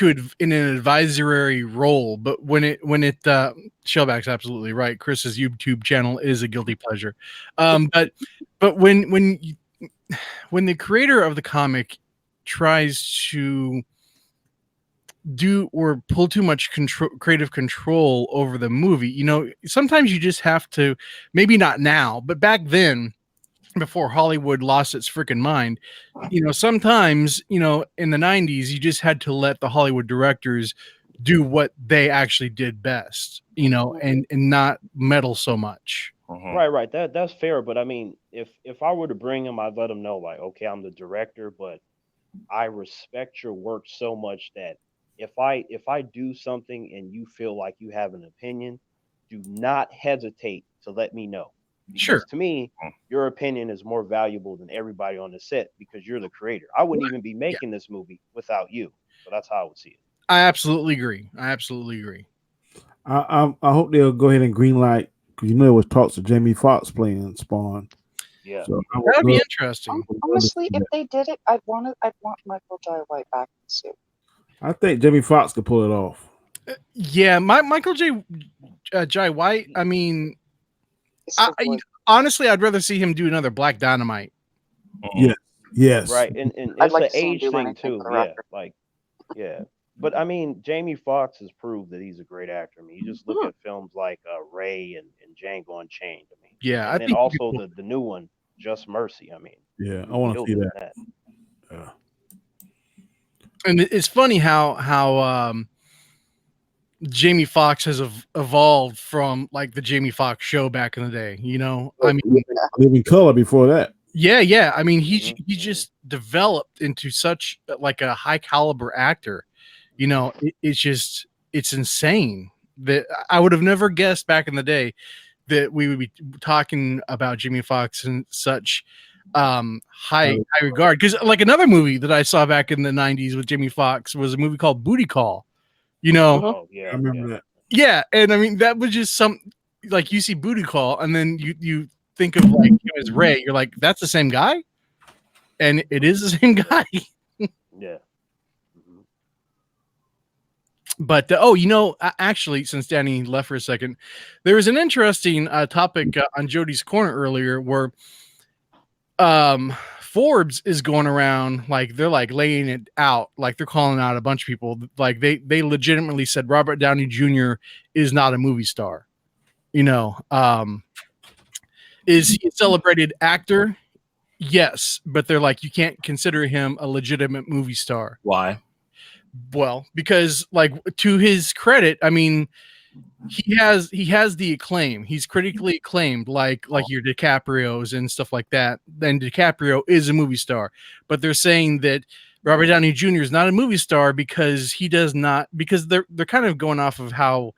in an advisory role. But when it Shellback's absolutely right. Chris's YouTube channel is a guilty pleasure. But when the creator of the comic tries to do or pull too much creative control over the movie, you know, sometimes you just have to, maybe not now, but back then, before Hollywood lost its freaking mind, you know, sometimes, you know, in the 90s, you just had to let the Hollywood directors do what they actually did best, you know, and not meddle so much. Mhm. Right. That's fair. But I mean, if I were to bring him, I'd let him know, like, okay, I'm the director, but I respect your work so much that if I do something and you feel like you have an opinion, do not hesitate to let me know. Sure. Because to me, your opinion is more valuable than everybody on the set because you're the creator. I wouldn't even be making this movie without you. So that's how I would see it. I absolutely agree. I hope they'll go ahead and greenlight, because you know there was talks of Jamie Foxx playing Spawn. Yeah. So I That would be love- interesting. Honestly, if they did it, I'd want Michael Jai White back in the suit. I think Jamie Foxx could pull it off. Yeah, Michael Jai White. I mean, It's the voice. honestly, I'd rather see him do another Black Dynamite. Yeah. Yes. Right. And I'd it's like an to see him age do thing anything too. for the Yeah. record. Like, yeah. But I mean, Jamie Foxx has proved that he's a great actor. I mean, you just look at films like Ray and Django Unchained. I mean, Yeah, I and then think also the new one, Just Mercy. I mean, Yeah, he I want to killed see it in that. Yeah. and it's funny how Jamie Foxx has evolved from like the Jamie Foxx show back in the day. You know, I mean, Living Color before that. yeah. I mean, he Mhm. just developed into such like a high caliber actor. You know, it's insane that I would have never guessed back in the day that we would be talking about Jamie Foxx in such high regard. Because like another movie that I saw back in the 90s with Jamie Foxx was a movie called Booty Call. You know, Oh I yeah. remember Yeah. that. yeah, and I mean that was just some like you see Booty Call, and then you think of like him as Ray. You're like, that's the same guy, and it is the same guy. Yeah. Mhm. But oh, you know, actually, since Danny left for a second, there was an interesting topic on Jody's Corner earlier where Forbes is going around like they're like laying it out, like they're calling out a bunch of people. Like they legitimately said Robert Downey Jr. is not a movie star. You know, is he a celebrated actor? Yes, but they're like you can't consider him a legitimate movie star. Why? Well, because like to his credit, I mean, he has the acclaim. He's critically acclaimed, like your DiCaprio's and stuff like that. Then DiCaprio is a movie star, but they're saying that Robert Downey Jr. is not a movie star because he does not, because they're kind of going off of how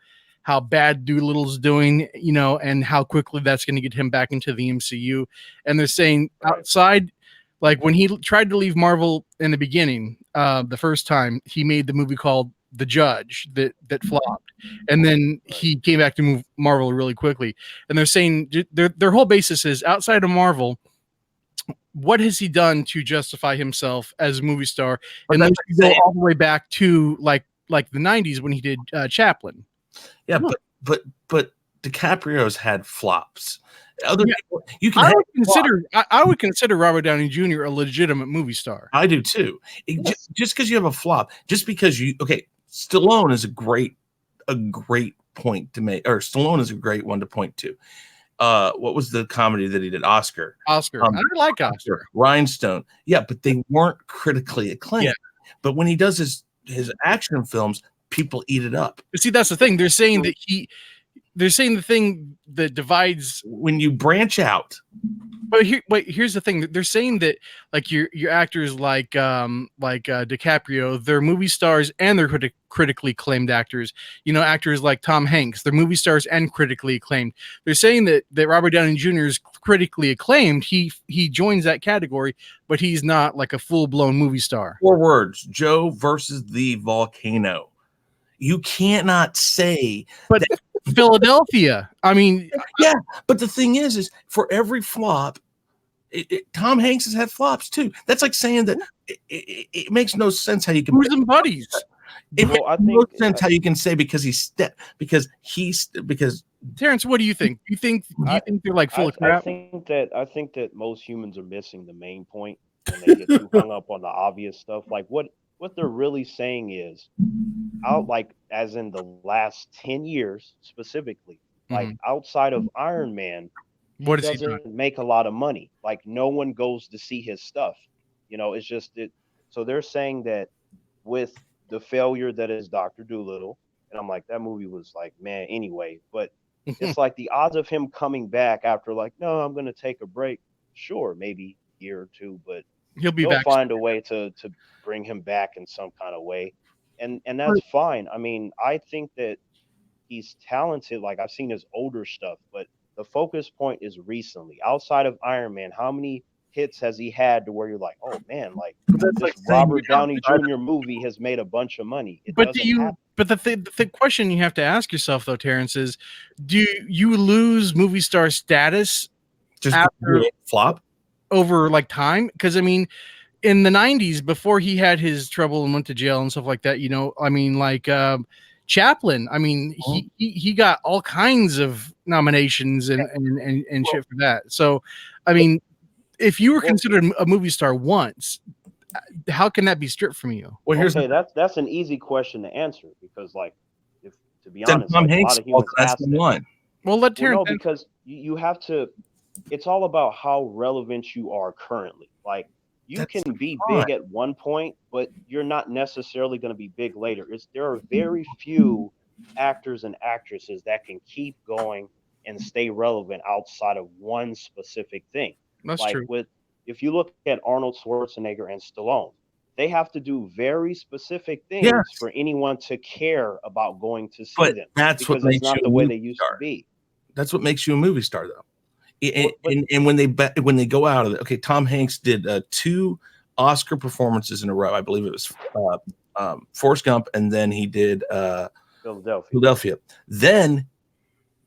bad Doolittle's doing, you know, and how quickly that's going to get him back into the MCU. And they're saying Right. outside, like when he tried to leave Marvel in the beginning, the first time he made the movie called The Judge that flopped, and then he came back to Marvel really quickly. And they're saying their whole basis is outside of Marvel, what has he done to justify himself as a movie star? But And that's let's go insane. all the way back to like the 90s when he did Chaplin. Yeah, but DiCaprio's had flops. Other Yeah. people, you can I have would flops. consider I would consider Robert Downey Jr. a legitimate movie star. I do too. Yes. Just because you have a flop, just because Stallone is a great point to make, or Stallone is a great one to point to. What was the comedy that he did? Oscar. Oscar. I like Oscar. Rhinestone. Yeah, but they weren't critically acclaimed. Yeah. But when he does his action films, people eat it up. But see, that's the thing. They're saying that they're saying the thing that divides when you branch out. But here's the thing. They're saying that like your actors like DiCaprio, they're movie stars and they're critically acclaimed actors. You know, actors like Tom Hanks, they're movie stars and critically acclaimed. They're saying that Robert Downey Jr. is critically acclaimed. He joins that category, but he's not like a full-blown movie star. 4 words: Joe versus the volcano. You cannot say but that. Philadelphia. I mean, yeah, but the thing is for every flop, Tom Hanks has had flops too. That's like saying that it makes no sense how you can. Who's in buddies? It makes no sense how you can say because Terrence, what do you think? You think they're like full of crap? I think that most humans are missing the main point when they get too hung up on the obvious stuff. Like what they're really saying is, like as in the last 10 years specifically, like outside of Iron Man, what he doesn't make a lot of money. Like no one goes to see his stuff. You know, it's just it. So they're saying that with the failure that is Dr. Dolittle, and I'm like, that movie was like, man, anyway. But it's like the odds of him coming back after like, no, I'm going to take a break. Sure, maybe a year or two, but they'll find a way to bring him back in some kind of way. And that's fine. I mean, I think that he's talented. Like I've seen his older stuff, but the focus point is recently. Outside of Iron Man, how many hits has he had to where you're like, oh man, like this Robert Downey Jr. movie has made a bunch of money? But the question you have to ask yourself though, Terrence, is do you lose movie star status just after flop over like time? Because I mean, in the 90s, before he had his trouble and went to jail and stuff like that, you know, I mean, like Chaplin, I mean, he got all kinds of nominations and shit for that. So, I mean, if you were considered a movie star once, how can that be stripped from you? Well, that's an easy question to answer because, like, if to be honest, like, a lot of humans ask that. Well, let Terrence because you have to. It's all about how relevant you are currently. Like, you can be big at one point, but you're not necessarily going to be big later. There are very few actors and actresses that can keep going and stay relevant outside of one specific thing. That's true. If you look at Arnold Schwarzenegger and Stallone, they have to do very specific things for anyone to care about going to see them. That's what makes not you the way they used to be. That's what makes you a movie star, though. And when they go out of it, okay, Tom Hanks did 2 Oscar performances in a row. I believe it was Forrest Gump, and then he did Philadelphia. Then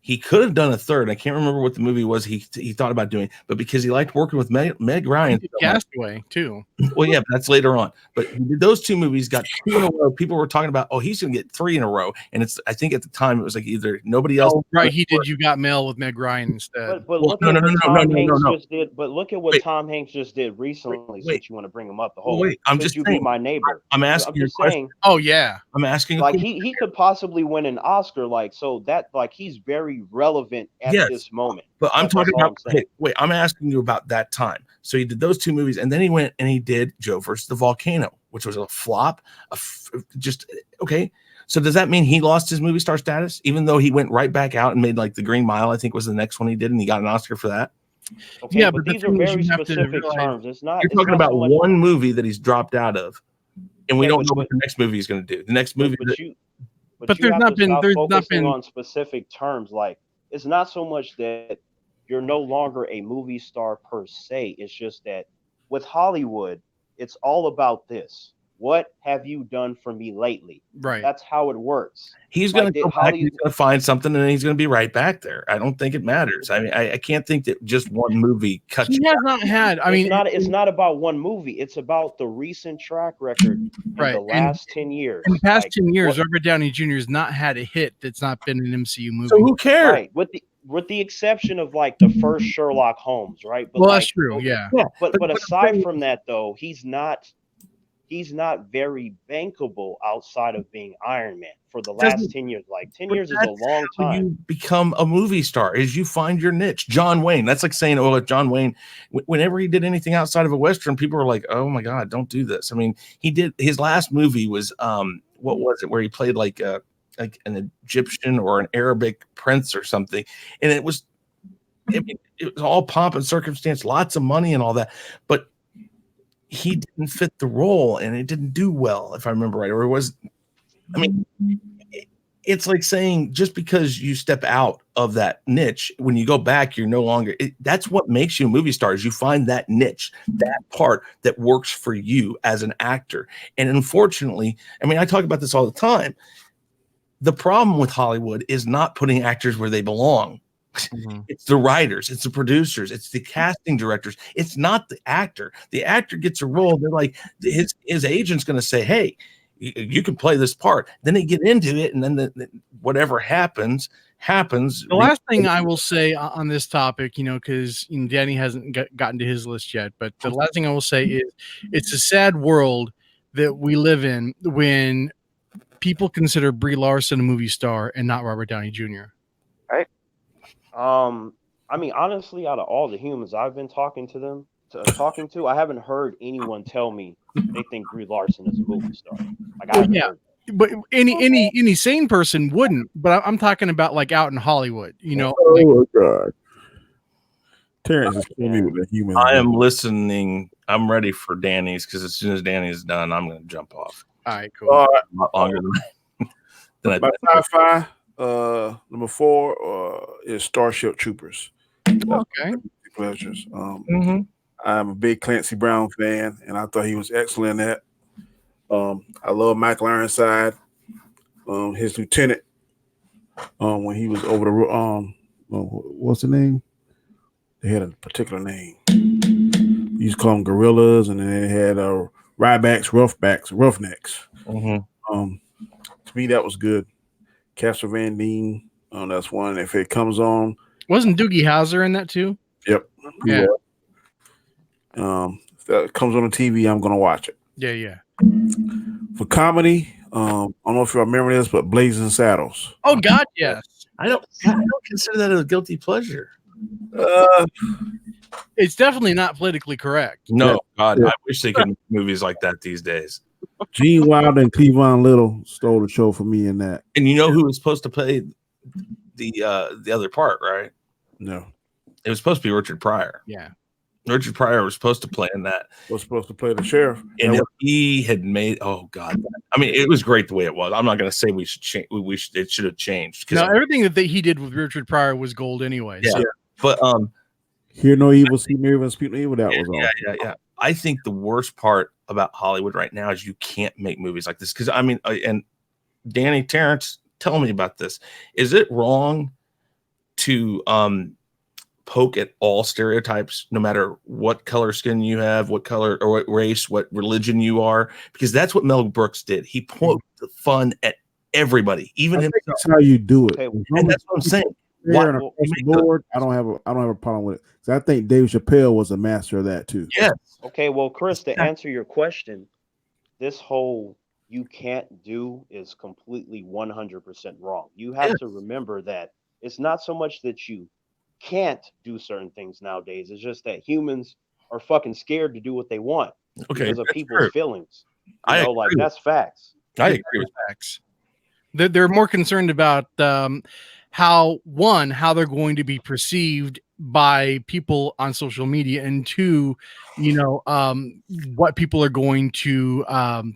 he could have done a third. I can't remember what the movie was he thought about doing, but because he liked working with Meg Ryan. Castaway, too. Well, yeah, but that's later on. But he did those 2 movies, got 2 in a row. People were talking about, oh, he's going to get 3 in a row. And I think at the time it was like either nobody else. Oh, right, he did You Got Mail with Meg Ryan instead. But look at what Tom Hanks just did. But look at what Tom Hanks just did recently. Since you want to bring him up, the whole. I'm just you saying, be my neighbor. I'm asking you a question. Oh yeah, I'm asking. Like he could possibly win an Oscar. Like so that like he's very relevant at this moment. But I'm talking about. I'm asking you about that time. So he did those 2 movies, and then he went and he did Joe versus the Volcano, which was a flop. Just okay. So does that mean he lost his movie star status, even though he went right back out and made like The Green Mile? I think was the next one he did, and he got an Oscar for that. Okay, yeah, but these are very specific terms. It's not. You're talking about one movie that he's dropped out of, and we don't know what the next movie is going to do. The next movie, but there's not been on specific terms. Like it's not so much that you're no longer a movie star per se. It's just that with Hollywood, it's all about this. What have you done for me lately? Right. That's how it works. He's going to go back, he's going to find something, and then he's going to be right back there. I don't think it matters. I mean, I can't think that just one movie cuts. He has not had. I mean, it's not about one movie. It's about the recent track record in the last 10 years. In the past 10 years, Robert Downey Jr. has not had a hit that's not been an MCU movie. So who cares? Right. With the exception of like the first Sherlock Holmes, right? But well, that's true. Yeah. But aside from that, though, he's not very bankable outside of being Iron Man for the last 10 years. Like 10 years is a long time. You become a movie star as you find your niche. John Wayne. That's like saying, oh, John Wayne, whenever he did anything outside of a Western, people were like, oh my God, don't do this. I mean, he did his last movie was what was it where he played like like an Egyptian or an Arabic prince or something, and it was all pomp and circumstance, lots of money and all that, but he didn't fit the role and it didn't do well, if I remember right. Or it was, I mean, it's like saying just because you step out of that niche, when you go back, you're no longer, that's what makes you a movie star, is you find that niche, that part that works for you as an actor. And unfortunately, I mean, I talk about this all the time. The problem with Hollywood is not putting actors where they belong. Mm-hmm. It's the writers, it's the producers, it's the casting directors. It's not the actor. The actor gets a role. They're like, his agent's going to say, hey, you can play this part. Then they get into it, and then whatever happens. The last thing I will say on this topic, because Danny hasn't gotten to his list yet, but the last thing I will say is it's a sad world that we live in when people consider Brie Larson a movie star and not Robert Downey Jr. Right. I mean, honestly, out of all the humans I've been talking to, I haven't heard anyone tell me they think Brie Larson is a movie star. Like, I haven't heard that. But any sane person wouldn't. But I'm talking about like out in Hollywood, Oh my God, Terrence is killing me with the human. I am listening. I'm ready for Danny's, because as soon as Danny's done, I'm going to jump off. All right, cool. All right. A lot longer than my sci-fi. Number 4 is Starship Troopers. Okay. Pleasures. I'm a big Clancy Brown fan, and I thought he was excellent at. I love Michael Ironside, his lieutenant, when he was over the what's the name? They had a particular name. You used to call them gorillas, and then they had Rybacks, Roughnecks. To me, that was good. Casper Van Dien, that's one. If it comes on, wasn't Doogie Howser in that too? Yep. Yeah. If that comes on the TV, I'm gonna watch it. Yeah. For comedy, I don't know if you remember this, but Blazing Saddles. Oh God, yes. I don't consider that a guilty pleasure. It's definitely not politically correct. No, God, I wish they could make movies like that these days. Gene Wilder and Cleavon Little stole the show for me in that. And you know who was supposed to play the other part, right? No. It was supposed to be Richard Pryor. Yeah. Richard Pryor was supposed to play in that. Was supposed to play the sheriff. And if he had made, oh God, I mean, it was great the way it was. I'm not going to say we should change. It should have changed. No, everything that he did with Richard Pryor was gold anyway. Yeah. So. But Hear No Evil, See No Evil, Speak No Evil. That was all. Yeah. I think the worst part about Hollywood right now is you can't make movies like this. Because I mean, and Danny, Terrence, tell me about this. Is it wrong to poke at all stereotypes, no matter what color skin you have, what color or what race, what religion you are? Because that's what Mel Brooks did. He poked the fun at everybody, even himself. That's how you do it. Okay, and that's what I'm saying. Board, I don't have a problem with it. So I think Dave Chappelle was a master of that too. Yes. Okay, well, Chris, to answer your question, this whole you can't do is completely 100% wrong. You have to remember that it's not so much that you can't do certain things nowadays. It's just that humans are fucking scared to do what they want because of people's feelings. That's facts. I agree with facts. They're more concerned about how they're going to be perceived by people on social media, and two, what people are going to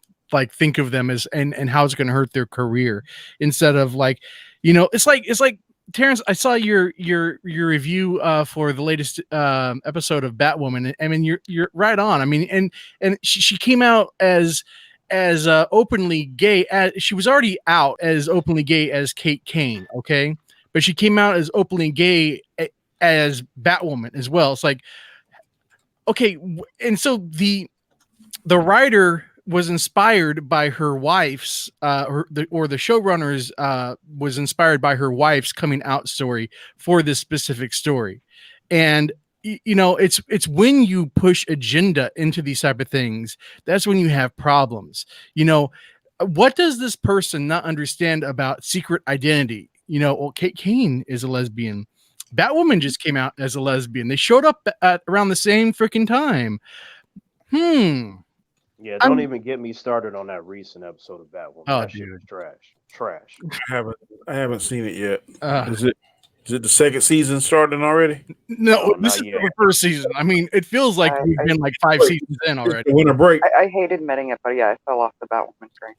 think of them as, and how it's going to hurt their career, instead of it's like Terrence, I saw your review for the latest episode of Batwoman. I mean, you're right on. I mean, and she came out as openly gay. She was already out as openly gay as Kate Kane, okay, but she came out as openly gay as Batwoman as well. It's like, okay, and so the writer was inspired by her wife's the showrunners was inspired by her wife's coming out story for this specific story. And it's when you push agenda into these type of things, that's when you have problems. What does this person not understand about secret identity? Kate Kane is a lesbian. Batwoman just came out as a lesbian. They showed up at around the same freaking time. Yeah, don't even get me started on that recent episode of Batwoman. Oh, That shit dude. was trash. Trash. I haven't seen it yet. Uh, Is it the second season starting already? no, No, this not is yet. the first season. I mean, it feels like we've been like 5 Wait, seasons in It's already. the winter break. I hate admitting it, but yeah, I fell off the Batwoman train.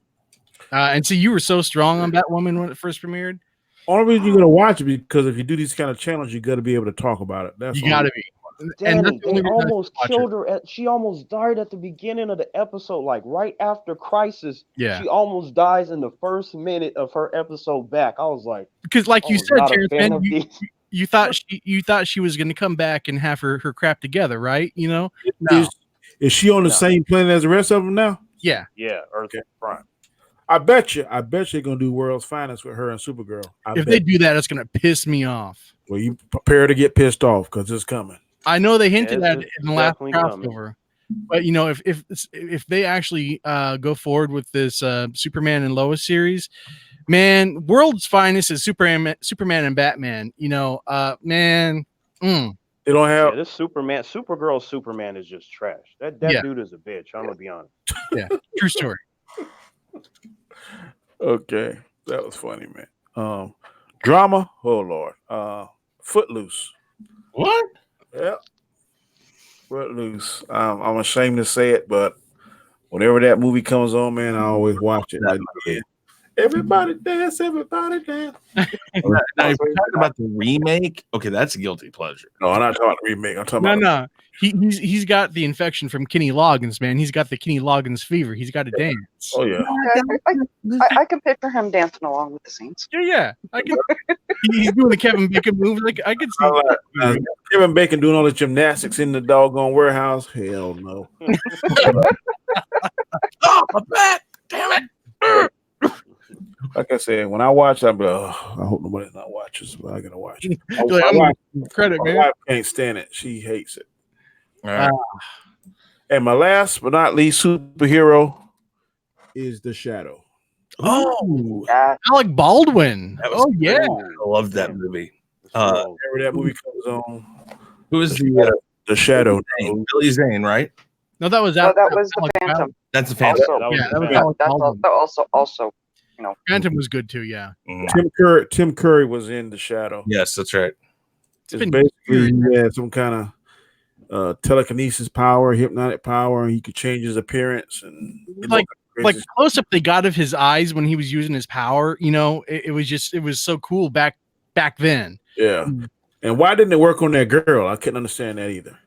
And see, you were so strong on Batwoman when it first premiered. Only reason you're gonna watch it because if you do these kind of channels, you got to be able to talk about it. That's You got to be. And that's Danny, the only they reason I almost watch killed her. She almost died at the beginning of the episode, like right after Crisis. Yeah. She almost dies in the first minute of her episode back. I was like, Because, like I you was said, not a Terrence, fan man, of these. you thought she was going to come back and have her crap together, right? You know? No. Is she on the No. same planet as the rest of them now? Yeah. Yeah, Earth Okay. Prime. I bet you they're gonna do World's Finest with her and Supergirl. If they do that, it's going to piss me off. Well, you prepare to get pissed off because it's coming. I know they hinted Yeah, at it it's in the last definitely coming. crossover, but you know, if they actually go forward with this Superman and Lois series, man, World's Finest is Superman and Batman. You know, man. They don't have. Yeah, this Supergirl Superman is just trash. That Yeah. dude is a bitch. I'm gonna be honest. Yeah, true story. Okay, that was funny, man. Drama. Oh Lord. Footloose. What? Yeah. Footloose. I'm ashamed to say it, but whenever that movie comes on, man, I always watch it. Like, yeah. Everybody dance, everybody dance. Now, if you're talking about the remake, okay, that's a guilty pleasure. No, I'm not talking about the remake. I'm talking about No. He's got the infection from Kenny Loggins, man. He's got the Kenny Loggins fever. He's got to dance. Oh yeah. I can picture him dancing along with the scenes. Yeah. He's doing the Kevin Bacon move. Like I could see. Kevin Bacon doing all the gymnastics in the doggone warehouse. Hell no. Oh, my back! Damn it! Like I said, when I watch, I'm like, oh, I hope nobody not watches, but I gotta watch it. Like, credit, My man. wife can't stand it. She hates it. All right. And my last but not least superhero is The Shadow. Oh, Yeah, Alec Baldwin. That was Oh yeah. I love that movie. So, Whenever that movie comes on, Who is The Shadow. Billy Zane, right? No, that was no, that was the Alec Phantom. Baldwin. That's a fantasy. Also, that was Yeah, the that was fan. Alec That's Baldwin. also, Phantom was good too. Yeah. Tim Curry was in The Shadow. Yes, that's right. It's been basically he had some kind of telekinesis power, hypnotic power, and he could change his appearance and Like close up they got of his eyes when he was using his power. You know, it was so cool back then. yeah. And why didn't it work on that girl? I couldn't understand that either.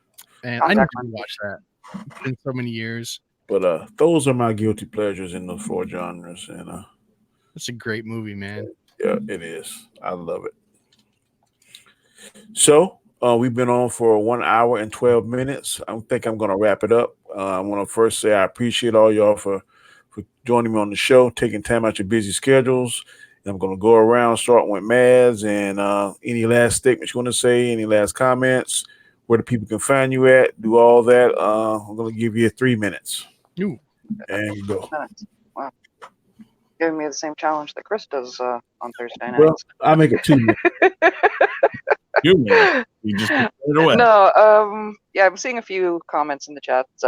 And I need to watch that. It's been so many years. But those are my guilty pleasures in those four genres, and It's a great movie, man. yeah, it is. I love it. So we've been on for 1 hour and 12 minutes. I think I'm going to wrap it up. I want to first say I appreciate all y'all for joining me on the show, taking time out your busy schedules. And I'm going to go around starting with Mads and any last statements you want to say, any last comments, where the people can find you at, do all that. I'm going to give you 3 minutes. Ooh. And go. Wow. Giving me the same challenge that Chris does on Thursday nights. Well, I'll make it 2 minutes. You just put it away. No, yeah, I'm seeing a few comments in the chats.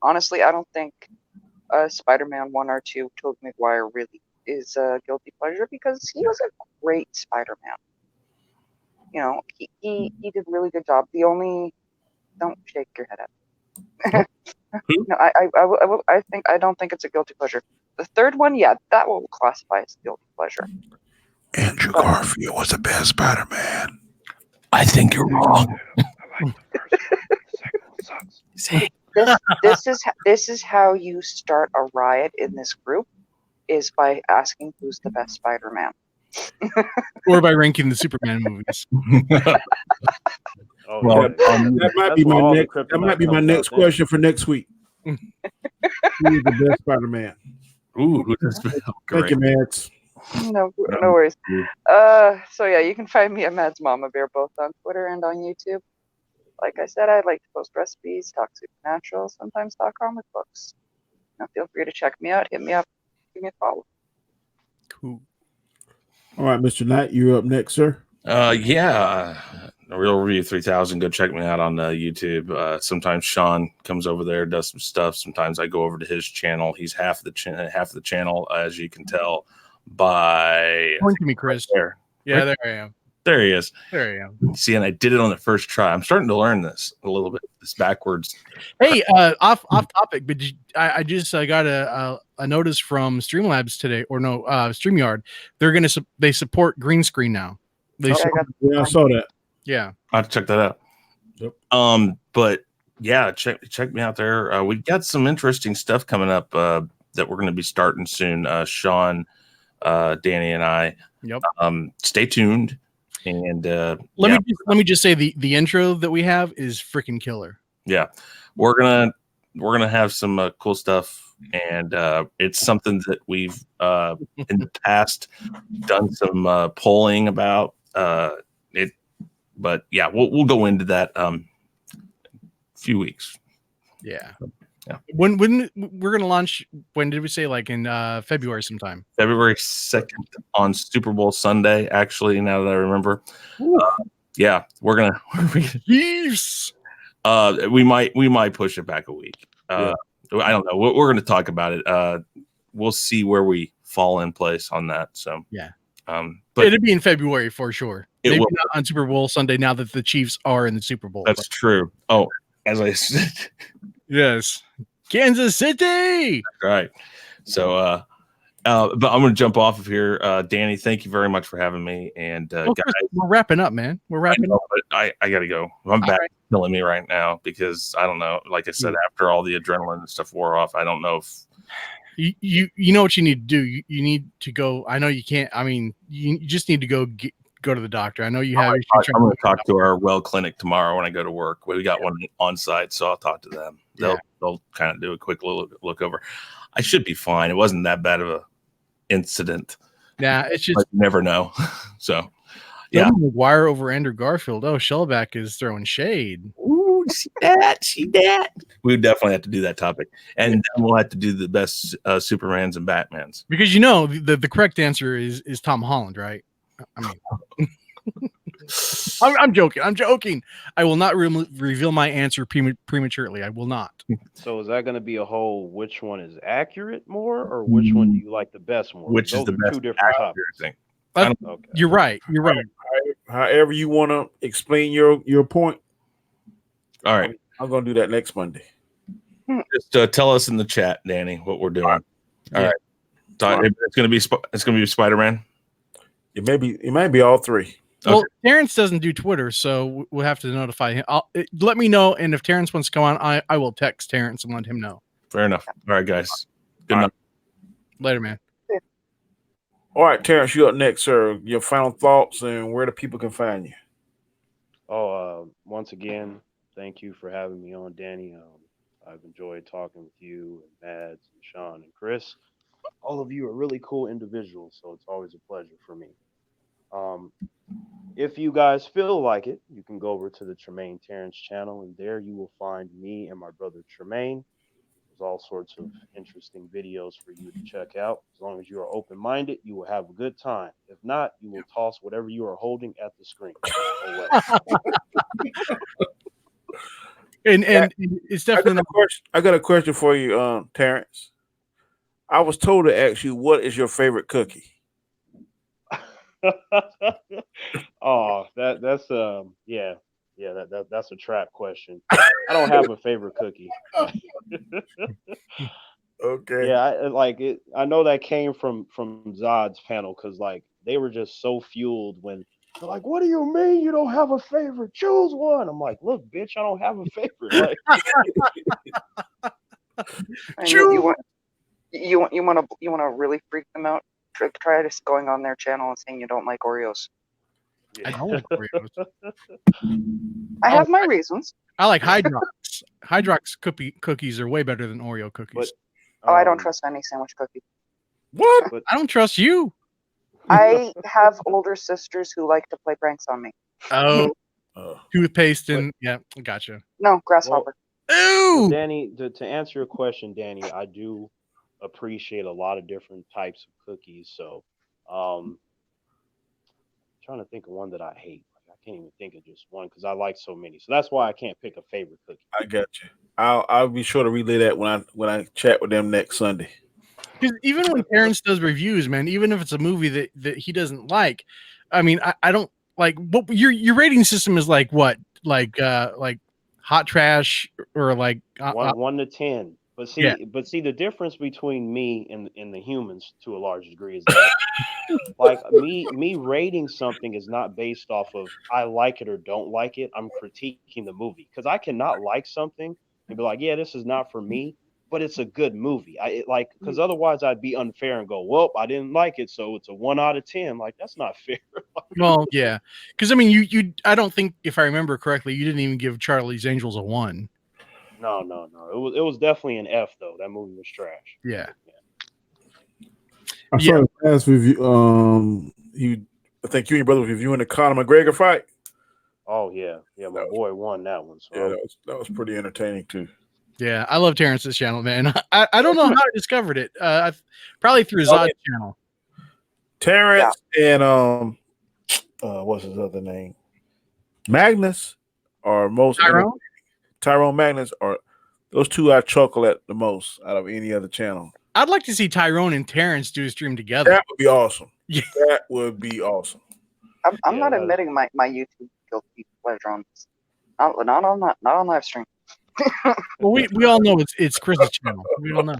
Honestly, I don't think Spider-Man 1 or 2, Tobey Maguire, really is a guilty pleasure because he was a great Spider-Man. You know, he did a really good job. Don't shake your head at me. No, I don't think it's a guilty pleasure. The third one, yeah, that will classify as a guilty pleasure. Andrew Garfield was the best Spider-Man. I think you're wrong. See, this is how you start a riot in this group, is by asking who's the best Spider-Man. Or by ranking the Superman movies. Oh, Well, yeah. That might That's be where my all the next. That kryptonite might be my comes next out then. question for next week. Who is the best Spider-Man? Ooh, who does Thank great. you, Mads. No worries. So yeah, you can find me at Mads Mama Bear both on Twitter and on YouTube. Like I said, I like to post recipes, talk supernatural, sometimes talk comic books. Now feel free to check me out, hit me up, give me a follow. Cool. All right, Mr. Knight, you're up next, sir. Yeah. Real Review 3000. Go check me out on YouTube. Sometimes Sean comes over there, does some stuff. Sometimes I go over to his channel. He's half the channel, as you can tell by Point to me, Chris. there. Yeah, there I am. There he is. There I am. See, and I did it on the first try. I'm starting to learn this a little bit. This backwards. Hey, off topic, but I just got a notice from Streamlabs today, or no, StreamYard. They support green screen now. They Okay, I got Yeah, I saw that. yeah. I have to check that out. Yep. But yeah, check me out there. We got some interesting stuff coming up that we're going to be starting soon. Sean, Danny, and I. Yep. Stay tuned. And Let me just say the intro that we have is freaking killer. Yeah, we're gonna have some cool stuff, and it's something that we've in the past done some polling about it. But yeah, we'll go into that few weeks. Yeah. Yeah. When we're gonna launch? When did we say? Like in February sometime. February 2nd on Super Bowl Sunday. Actually, now that I remember, yeah, we're gonna. Yes. We might push it back a week. I don't know. We're going to talk about it. We'll see where we fall in place on that. So yeah. But it'd be in February for sure. Maybe will. not on Super Bowl Sunday. Now that the Chiefs are in the Super Bowl. That's true. Oh, as I said, yes, Kansas City. Right. So, but I'm going to jump off of here. Danny, thank you very much for having me. And guys, we're wrapping up, man. We're wrapping up. But I got to go. I'm back killing me right now because I don't know. Like I said, after all the adrenaline and stuff wore off, I don't know if you know what you need to do. You need to go. I know you can't. I mean, you just need to go to the doctor. I know you have. I'm going to talk to our well clinic tomorrow when I go to work. We got one on site, so I'll talk to them. They'll kind of do a quick look over. I should be fine. It wasn't that bad of a incident. Yeah, it's just you never know. So yeah, McGuire over Andrew Garfield. Oh, Shellback is throwing shade. Ooh, see that. We definitely have to do that topic, and then we'll have to do the best Supermans and Batmans, because you know the correct answer is Tom Holland, right? I mean, I'm joking. I will not reveal my answer prematurely. I will not. So is that going to be a whole which one is accurate more, or which one do you like the best more? Which Those is the are best two different topics. Okay. You're right. However you want to explain your point. All right, I'm going to do that next Monday. Just tell us in the chat, Danny, what we're doing. All right. So it's going to be Spider-Man. It might be all three. Well, Terrence doesn't do Twitter, so we'll have to notify him. Let me know, and if Terrence wants to come on, I will text Terrence and let him know. Fair enough. All right, guys. Good night. Later, man. All right, Terrence, you up next, sir. Your final thoughts and where the people can find you. Once again, thank you for having me on, Danny. I've enjoyed talking with you and Mads and Sean and Chris. All of you are really cool individuals, so it's always a pleasure for me. If you guys feel like it, you can go over to the Tremaine Terrence channel, and there you will find me and my brother Tremaine. There's all sorts of interesting videos for you to check out. As long as you are open-minded, you will have a good time. If not, you will toss whatever you are holding at the screen away. And it's definitely. I got a question for you, Terrence. I was told to ask you, what is your favorite cookie? Oh, that's a trap question. I don't have a favorite cookie. Okay. Yeah, I know that came from Zod's panel because like they were just so fueled when they're like, "What do you mean you don't have a favorite? Choose one." I'm like, "Look, bitch, I don't have a favorite." Like, you want to really freak them out? Try just going on their channel and saying you don't like Oreos. I don't like Oreos. I have my reasons. I like Hydrox. Hydrox cookies are way better than Oreo cookies. But, I don't trust any sandwich cookie. What? But, I don't trust you. I have older sisters who like to play pranks on me. Oh, toothpaste and yeah, gotcha. No, grasshopper. Ooh, Danny, to answer your question, Danny, I do appreciate a lot of different types of cookies. So, trying to think of one that I hate. I can't even think of just one because I like so many. So that's why I can't pick a favorite cookie. I got you. I'll be sure to relay that when I chat with them next Sunday. Because even when Terrence does reviews, man, even if it's a movie that he doesn't like, I mean, I don't like what your rating system is like. What like hot trash or like One to 10. But Yeah. see, the difference between me and the humans to a large degree is that like me rating something is not based off of I like it or don't like it. I'm critiquing the movie because I cannot like something and be like, yeah, this is not for me, but it's a good movie. Like because otherwise I'd be unfair and go, well, I didn't like it, so it's a 1 out of 10. Like that's not fair. Well, yeah, because I mean, you I don't think if I remember correctly, you didn't even give Charlie's Angels a 1. No. It was definitely an F though. That movie was trash. Yeah. I saw the last review. I think you and your brother were reviewing the Conor McGregor fight. Oh yeah, my boy won that one. So Yeah, that was pretty entertaining too. Yeah, I love Terrence's channel, man. I don't know how I discovered it. Probably through Zod's channel. Terrence and what's his other name? Magnus are most Tyrone Magnus are those two I chuckle at the most out of any other channel. I'd like to see Tyrone and Terrence do a stream together. That would be awesome. Yeah. That would be awesome. I'm not admitting my YouTube guilty pleasure on this. Not on live stream. Well, we all know it's Chris's channel. We all know.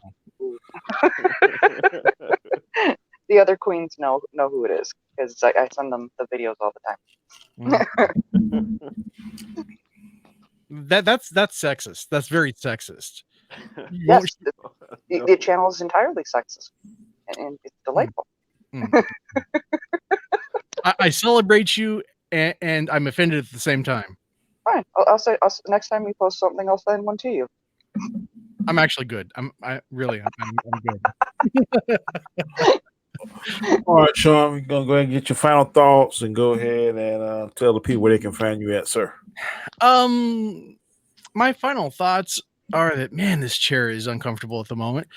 The other queens know who it is because I send them the videos all the time. That's sexist. That's very sexist. Yes, the channel is entirely sexist, and it's delightful. I celebrate you, and I'm offended at the same time. Fine. I'll say next time you post something, I'll send one to you. I'm actually good. I'm good. All right, Sean, we're gonna go ahead and get your final thoughts and go ahead and tell the people where they can find you at, sir. My final thoughts are that, man, this chair is uncomfortable at the moment.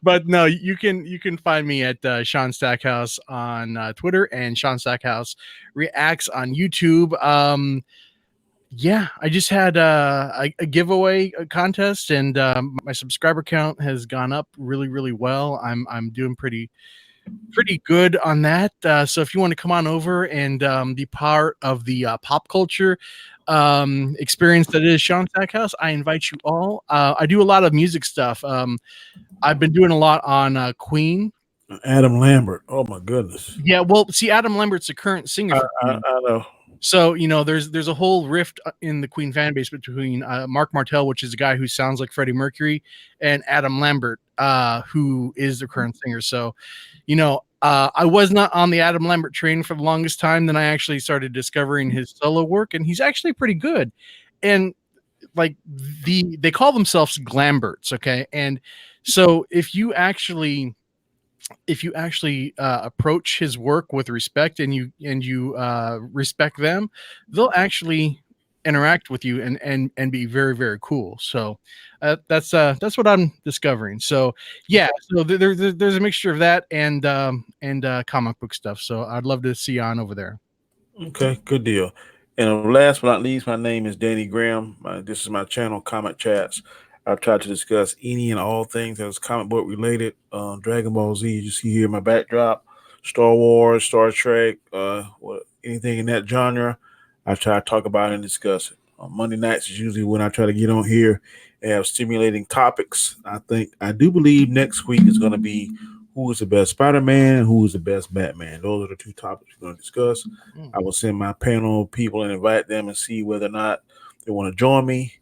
But no, you can find me at Sean Stackhouse on Twitter and Sean Stackhouse Reacts on YouTube. Yeah, I just had a giveaway contest, and my subscriber count has gone up really, really well. I'm doing pretty good on that. So if you want to come on over and be part of the pop culture experience that is Sean Stackhouse, I invite you all. I do a lot of music stuff. I've been doing a lot on Queen. Adam Lambert. Oh my goodness. Yeah, well, see, Adam Lambert's the current singer for Queen. I know. So, there's a whole rift in the Queen fan base between Mark Martel, which is a guy who sounds like Freddie Mercury, and Adam Lambert, who is the current singer. So, I was not on the Adam Lambert train for the longest time. Then I actually started discovering his solo work, and he's actually pretty good. And like they call themselves Glamberts, okay? And so if you actually approach his work with respect and you respect them, they'll actually interact with you and be very, very cool. So that's what I'm discovering. So yeah, so there's a mixture of that and comic book stuff. So I'd love to see you on over there. Okay, good deal. And last but not least, my name is Danny Graham. This is my channel, Comic Chats. I try to discuss any and all things that is comic book related. Dragon Ball Z, you see here in my backdrop, Star Wars, Star Trek, anything in that genre. I try to talk about it and discuss it. On Monday nights is usually when I try to get on here and have stimulating topics. I do believe next week is going to be who is the best Spider-Man, who is the best Batman. Those are the two topics we're going to discuss. I will send my panel of people and invite them and see whether or not they want to join me.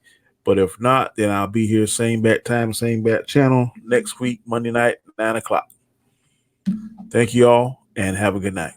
But if not, then I'll be here same bat time, same bat channel next week, Monday night, 9 o'clock. Thank you all and have a good night.